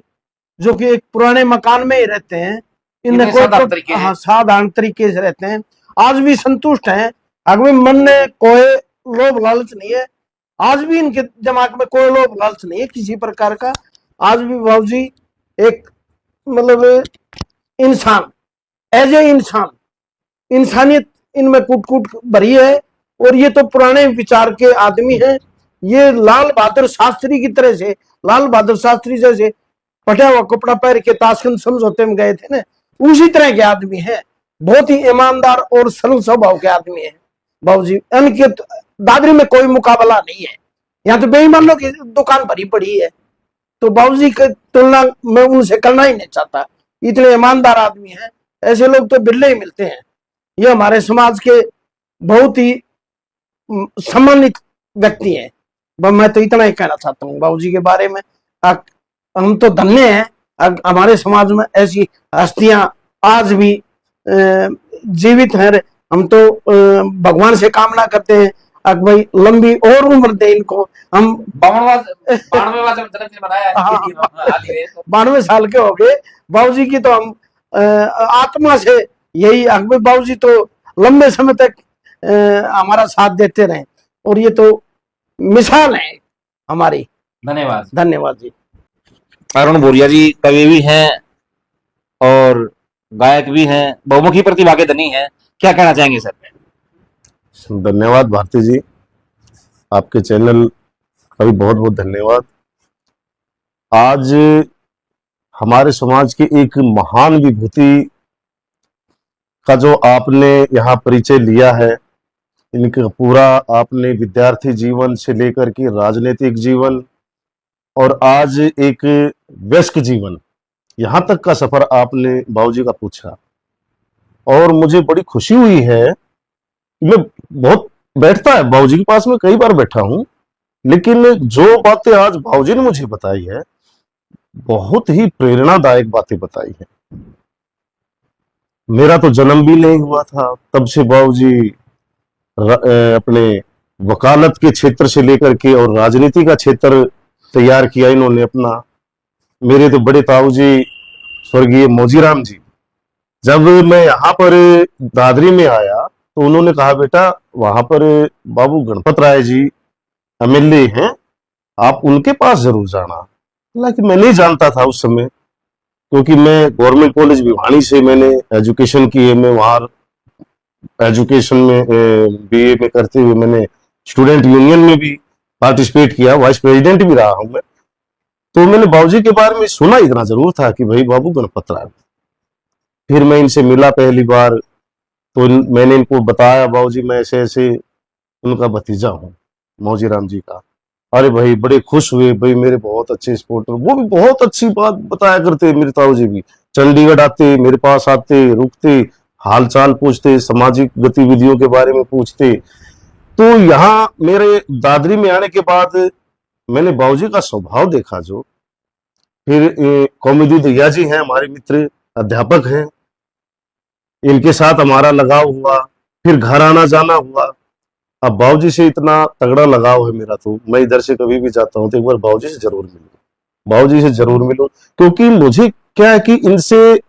S3: जो कि एक पुराने मकान में ही रहते हैं, इनने कोई साधारण तरीके से रहते हैं, आज भी संतुष्ट हैं। अगर मन में कोई लोभ लालच नहीं है, आज भी इनके दिमाग में कोई लोभ लालच नहीं है किसी प्रकार का। आज भी बाबूजी एक मतलब इंसान, एज ए इंसान, इंसानियत इनमें कूट कूट भरी है। और ये तो पुराने विचार के आदमी हैं। ये लाल बहादुर शास्त्री की तरह से, लाल बहादुर शास्त्री जैसे फटा हुआ कपड़ा पहन के ताशकंद समझौते में गए थे ना, उसी तरह के आदमी हैं। बहुत ही ईमानदार और सरल स्वभाव के आदमी हैं बाबूजी। इनके दादरी में कोई मुकाबला नहीं है। यहाँ तो बेईमानों की दुकान भरी पड़ी है, तो बाबूजी की तुलना मैं उनसे करना ही नहीं चाहता। इतने ईमानदार आदमी हैं, ऐसे लोग तो बिरले ही मिलते हैं। ये हमारे समाज के बहुत ही सम्मानित व्यक्ति हैं। मैं तो इतना ही कहना चाहता हूँ बाबूजी के बारे में। हम तो धन्य हैं, हमारे समाज में ऐसी हस्तियां आज भी जीवित हैं। हम तो भगवान से कामना करते हैं कि भाई लंबी और उम्र दे इनको। हम 92 साल के हो गए बाबूजी की, तो हम आत्मा से यही अकबर बाबूजी तो लंबे समय तक हमारा साथ देते रहे, और ये तो मिसाल है हमारी।
S1: धन्यवाद।
S3: धन्यवाद जी।
S1: अरुण बोरिया जी कवि भी हैं और गायक भी हैं, बहुमुखी प्रतिभा के धनी हैं। क्या कहना चाहेंगे सर?
S4: धन्यवाद भारती जी, आपके चैनल का भी बहुत बहुत धन्यवाद। आज हमारे समाज की एक महान विभूति का जो आपने यहाँ परिचय लिया है, इनका पूरा आपने विद्यार्थी जीवन से लेकर के राजनीतिक जीवन और आज एक वयस्क जीवन, यहाँ तक का सफर आपने बाबूजी का पूछा, और मुझे बड़ी खुशी हुई है। मैं बहुत बैठता है बाबूजी के पास में, कई बार बैठा हूं, लेकिन जो बातें आज बाबूजी ने मुझे बताई है, बहुत ही प्रेरणादायक बातें बताई है। मेरा तो जन्म भी नहीं हुआ था तब से बाबूजी अपने वकालत के क्षेत्र से लेकर के और राजनीति का क्षेत्र तैयार किया इन्होंने अपना। मेरे तो बड़े ताऊजी स्वर्गीय मौजीराम जी, जब मैं यहाँ पर दादरी में आया तो उन्होंने कहा, बेटा वहां पर बाबू गणपत राय जी एमएलए हैं, आप उनके पास जरूर जाना। हालांकि मैं नहीं जानता था उस समय, क्योंकि मैं गवर्नमेंट कॉलेज भिवानी से मैंने एजुकेशन की है। मैं वहां एजुकेशन में बीए में करते हुए मैंने स्टूडेंट यूनियन में भी पार्टिसिपेट किया, वाइस प्रेसिडेंट भी रहा हूं मैं। तो मैंने बाबूजी के बारे में सुना इतना जरूर था कि भाई बाबू गणपत राय। फिर मैं इनसे मिला पहली बार, तो मैंने इनको बताया बाबूजी मैं ऐसे ऐसे उनका भतीजा हूँ मौजी राम जी का। अरे भाई बड़े खुश हुए, भाई मेरे बहुत अच्छे स्पोर्टर, वो भी बहुत अच्छी बात बताया करते। मेरे ताऊ जी भी चंडीगढ़ आते, मेरे पास आते, रुकते, हाल चाल पूछते, सामाजिक गतिविधियों के बारे में पूछते। तो यहाँ मेरे दादरी में आने के बाद मैंने बाबूजी का स्वभाव देखा जो। फिर कौमुदी दैया जी हैं हमारे मित्र, अध्यापक हैं, इनके साथ हमारा लगाव हुआ। फिर घर आना जाना हुआ। अब बाबूजी से इतना तगड़ा लगाव है मेरा, तो मैं इधर से कभी भी जाता हूँ तो एक बार बाबूजी से जरूर मिलूं, बाबूजी से जरूर मिलूं। क्योंकि मुझे क्या है कि इनसे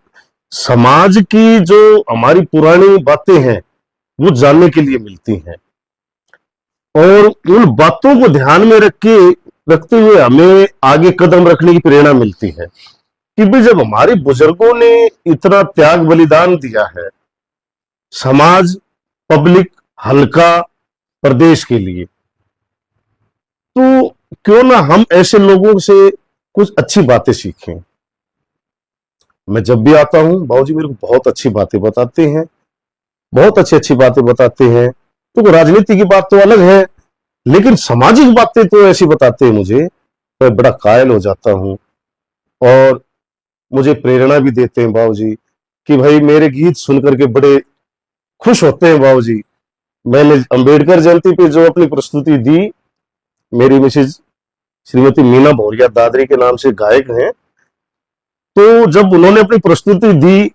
S4: समाज की जो हमारी पुरानी बातें हैं वो जानने के लिए मिलती हैं, और उन बातों को ध्यान में रखते हुए हमें आगे कदम रखने की प्रेरणा मिलती है कि भी जब हमारे बुजुर्गों ने इतना त्याग बलिदान दिया है समाज, पब्लिक, हल्का, प्रदेश के लिए, तो क्यों ना हम ऐसे लोगों से कुछ अच्छी बातें सीखें। मैं जब भी आता हूं बाबूजी मेरे को बहुत अच्छी बातें बताते हैं, बहुत अच्छी अच्छी बातें बताते हैं। तो राजनीति की बात तो अलग है, लेकिन सामाजिक बातें तो ऐसी बताते हैं मुझे, मैं बड़ा कायल हो जाता हूं। और मुझे प्रेरणा भी देते हैं बाबूजी कि भाई मेरे गीत सुनकर के बड़े खुश होते हैं बाबूजी। मैंने अंबेडकर जयंती पे जो अपनी प्रस्तुति दी, मेरी मिसेज श्रीमती मीना भौरिया दादरी के नाम से गायक हैं, तो जब उन्होंने अपनी प्रस्तुति दी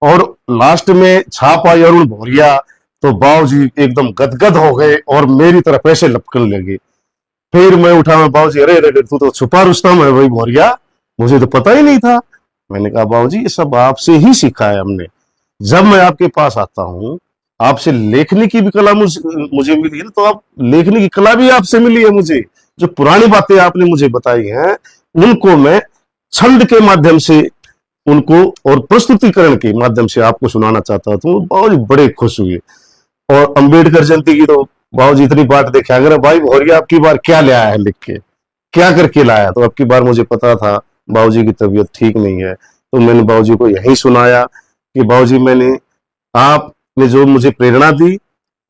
S4: और लास्ट में छाप आई अरुण भौरिया, तो बाबूजी एकदम गदगद हो गए और मेरी तरफ ऐसे लपकने लगे। फिर मैं उठा, मैं बाबूजी अरे अरे तू तो छुपा रुस्तम है भाई भौरिया, मुझे तो पता ही नहीं था। मैंने कहा बाबूजी ये सब आपसे ही सीखा है हमने। जब मैं आपके पास आता हूँ, आपसे लेखनी की भी कला मुझे मिली है, तो आप लेखनी की कला भी आपसे मिली है मुझे। जो पुरानी बातें आपने मुझे बताई हैं उनको मैं छंद के माध्यम से उनको और प्रस्तुतिकरण के माध्यम से आपको सुनाना चाहता हूँ। तो बाबूजी बड़े खुश हुए। और अंबेडकर जयंती की तो बाबूजी इतनी बात देखा, अगर भाई भौरिया आपकी बार क्या ले आया है लिख के, क्या करके लाया, तो आपकी बार मुझे पता था बाबूजी की तबीयत ठीक नहीं है, तो मैंने बाबूजी को यही सुनाया कि बाबूजी मैंने आपने जो मुझे प्रेरणा दी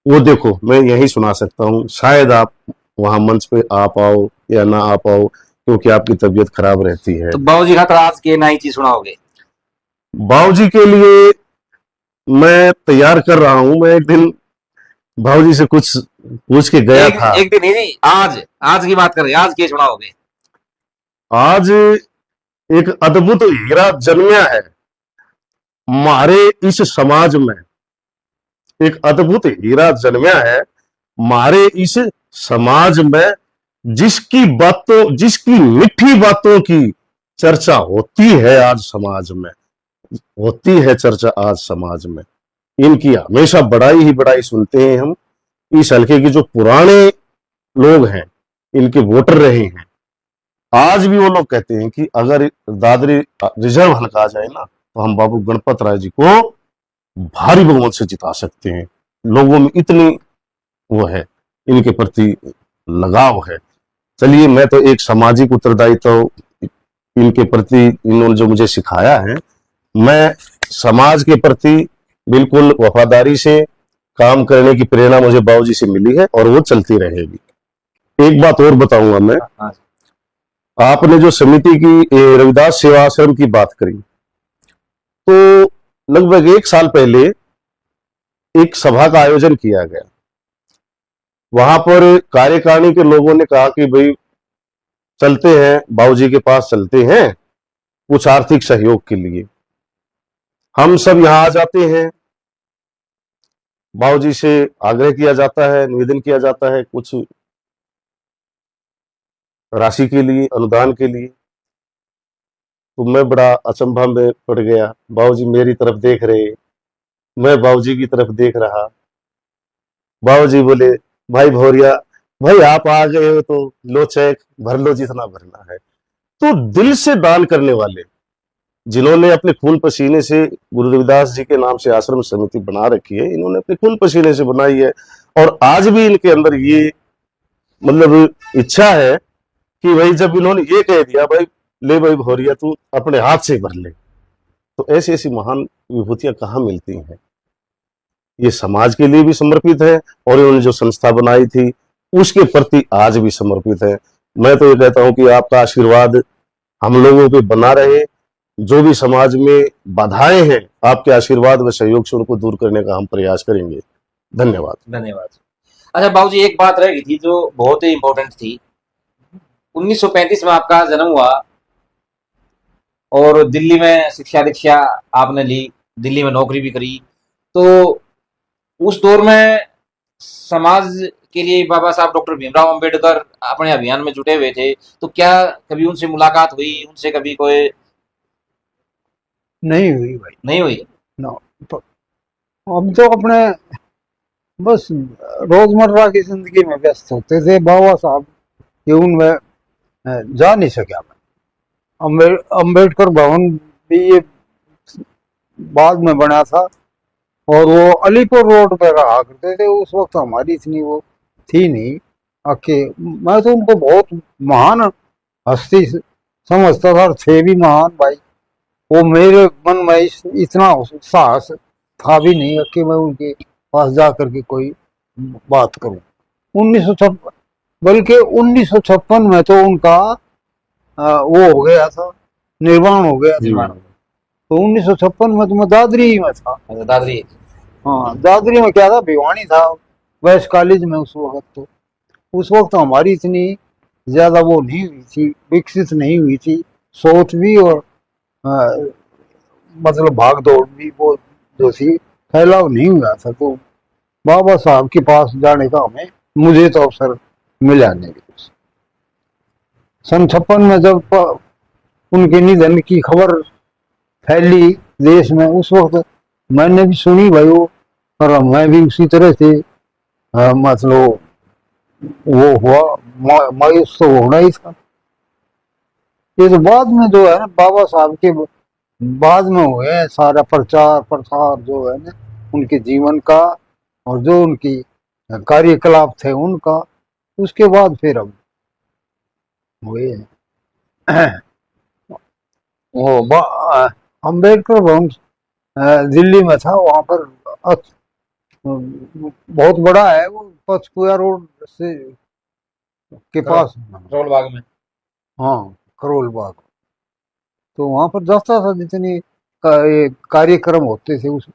S4: वो देखो मैं यही सुना सकता हूँ, शायद आप वहां मंच पे आ पाओ या ना आ पाओ क्योंकि आपकी तबीयत खराब रहती है।
S1: तो बाबूजी खातर आज के नई चीज सुनाओगे?
S4: बाबूजी के लिए मैं तैयार कर रहा हूं। मैं एक दिन बाबूजी से कुछ पूछ के गया था।
S1: एक दिन नहीं, आज की बात कर रहे हैं, आज के सुनाओगे?
S4: आज एक अद्भुत हीरा जन्मया है हमारे इस समाज में, एक अद्भुत हीरा जन्मया है हमारे इस समाज में, जिसकी मीठी बातों की चर्चा होती है आज समाज में, होती है चर्चा आज समाज में। इनकी हमेशा बड़ाई ही बड़ाई सुनते हैं हम। इस हल्के के जो पुराने लोग हैं, इनके वोटर रहे हैं, आज भी वो लोग कहते हैं कि अगर दादरी रिजर्व हल्का आ जाए ना तो हम बाबू गणपत राय जी को भारी बहुमत से जिता सकते हैं। लोगों में इतनी वो है, इनके प्रति लगाव है। चलिए मैं तो एक सामाजिक उत्तरदायित्व इनके प्रति इन्होंने जो मुझे सिखाया है, मैं समाज के प्रति बिल्कुल वफादारी से काम करने की प्रेरणा मुझे बाबूजी से मिली है और वो चलती रहेगी। एक बात और बताऊंगा मैं, आपने जो समिति की रविदास सेवा आश्रम की बात करी, तो लगभग 1 साल पहले एक सभा का आयोजन किया गया। वहां पर कार्यकारिणी के लोगों ने कहा कि भाई चलते हैं बाबूजी के पास, चलते हैं कुछ आर्थिक सहयोग के लिए। हम सब यहां आ जाते हैं, बाबूजी से आग्रह किया जाता है, निवेदन किया जाता है कुछ राशि के लिए, अनुदान के लिए। तो मैं बड़ा अचंभा में पड़ गया। बाबूजी मेरी तरफ देख रहे, मैं बाबूजी की तरफ देख रहा। बाबूजी बोले भाई भौरिया, भाई आप आ गए हो तो लो चेक भर लो जितना भरना है। तो दिल से दान करने वाले, जिन्होंने अपने खून पसीने से गुरु रविदास जी के नाम से आश्रम समिति बना रखी है, इन्होंने अपने खून पसीने से बनाई है। और आज भी इनके अंदर ये मतलब इच्छा है कि भाई जब इन्होंने ये कह दिया भाई ले भाई भौरिया तू अपने हाथ से भर ले। तो ऐसी ऐसी महान विभूतियां कहाँ मिलती हैं। ये समाज के लिए भी समर्पित है और इन्होंने जो संस्था बनाई थी उसके प्रति आज भी समर्पित है। मैं तो ये कहता हूं कि आपका आशीर्वाद हम लोगों पे बना रहे। जो भी समाज में बाधाएं हैं, आपके आशीर्वाद व सहयोग से उनको दूर करने का हम प्रयास करेंगे। धन्यवाद।
S1: धन्यवाद। अच्छा बाबूजी, एक बात रह गई थी जो बहुत ही इंपॉर्टेंट थी। 1935 में आपका जन्म हुआ और दिल्ली में शिक्षा दीक्षा आपने ली, दिल्ली में नौकरी भी करी। तो उस दौर में समाज के लिए बाबा साहब डॉक्टर भीमराव अंबेडकर अपने अभियान में जुटे हुए थे। तो क्या कभी उनसे मुलाकात हुई, उनसे कभी कोई?
S2: नहीं हुई भाई,
S1: नहीं हुई।
S2: ना। तो हम तो अपने बस रोजमर्रा की जिंदगी में व्यस्त होते थे। बाबा साहब के उनमें जा नहीं सका मैं। अंबेडकर भवन भी ये बाद में बना था और वो अलीपुर रोड पे रहा करते थे। उस वक्त हमारी इतनी वो थी नहीं आके। मैं तो उनको बहुत महान हस्ती समझता था और थे भी महान भाई। वो मेरे मन में इतना साहस था भी नहीं कि मैं उनके पास जा करके कोई बात करूं। 1956 बल्कि 1956 में तो उनका वो हो गया था, निर्वाण हो गया था। तो 1956 में तो मैं दादरी में था।
S1: अच्छा, दादरी।
S2: हाँ, दादरी में क्या था, भिवानी था वैस्ट कॉलेज में उस वक्त। तो उस वक्त हमारी इतनी ज्यादा वो नहीं हुई थी, विकसित नहीं हुई थी सोच भी, और मतलब भाग दौड़ भी वो जो थी फैलाव नहीं हुआ था। तो बाबा साहब के पास जाने का मुझे तो अवसर मिला नहीं। सन 56 में जब उनके निधन की खबर फैली देश में, उस वक्त मैंने भी सुनी भाई वो, और मैं भी उसी तरह से मतलब वो हुआ, मायूस तो होना ही था। ये तो बाद में जो है ना, बाबा साहब के बाद में हुए हैं सारा प्रचार प्रसार जो है ना उनके जीवन का, और जो उनकी कार्यकलाप थे उनका, उसके बाद फिर अब हुए हैं। वो अम्बेडकर भवन दिल्ली में था, वहां पर बहुत बड़ा है वो, पचकुया रोड से के पास,
S1: करोल बाग में।
S2: हाँ, करोल बाग। तो वहां पर जाता था, जितने कार्यक्रम होते थे उस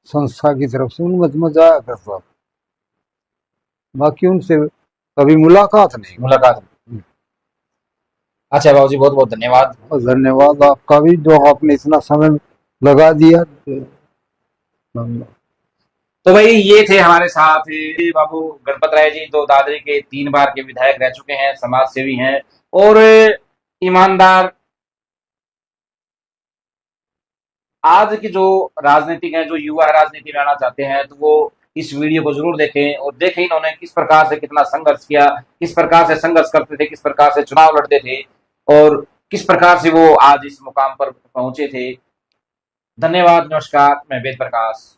S2: संस्था की तरफ से, उनमें मैं जाया करता था। बाकी उनसे कभी मुलाकात नहीं।
S1: मुलाकात। अच्छा बाबूजी, बहुत बहुत धन्यवाद।
S2: और धन्यवाद आपका भी, जो आपने इतना समय लगा दिया।
S1: तो भाई ये थे हमारे साथ बाबू गणपत राय जी, जो दादरी के 3 बार के विधायक रह चुके हैं, समाज सेवी हैं और ईमानदार। आज की जो राजनीतिक है, जो युवा राजनीति में आना चाहते हैं, तो वो इस वीडियो को जरूर देखें और देखें इन्होंने किस प्रकार से कितना संघर्ष किया, किस प्रकार से संघर्ष करते थे, किस प्रकार से चुनाव लड़ते थे और किस प्रकार से वो आज इस मुकाम पर पहुंचे थे। धन्यवाद, नमस्कार। मैं वेद प्रकाश।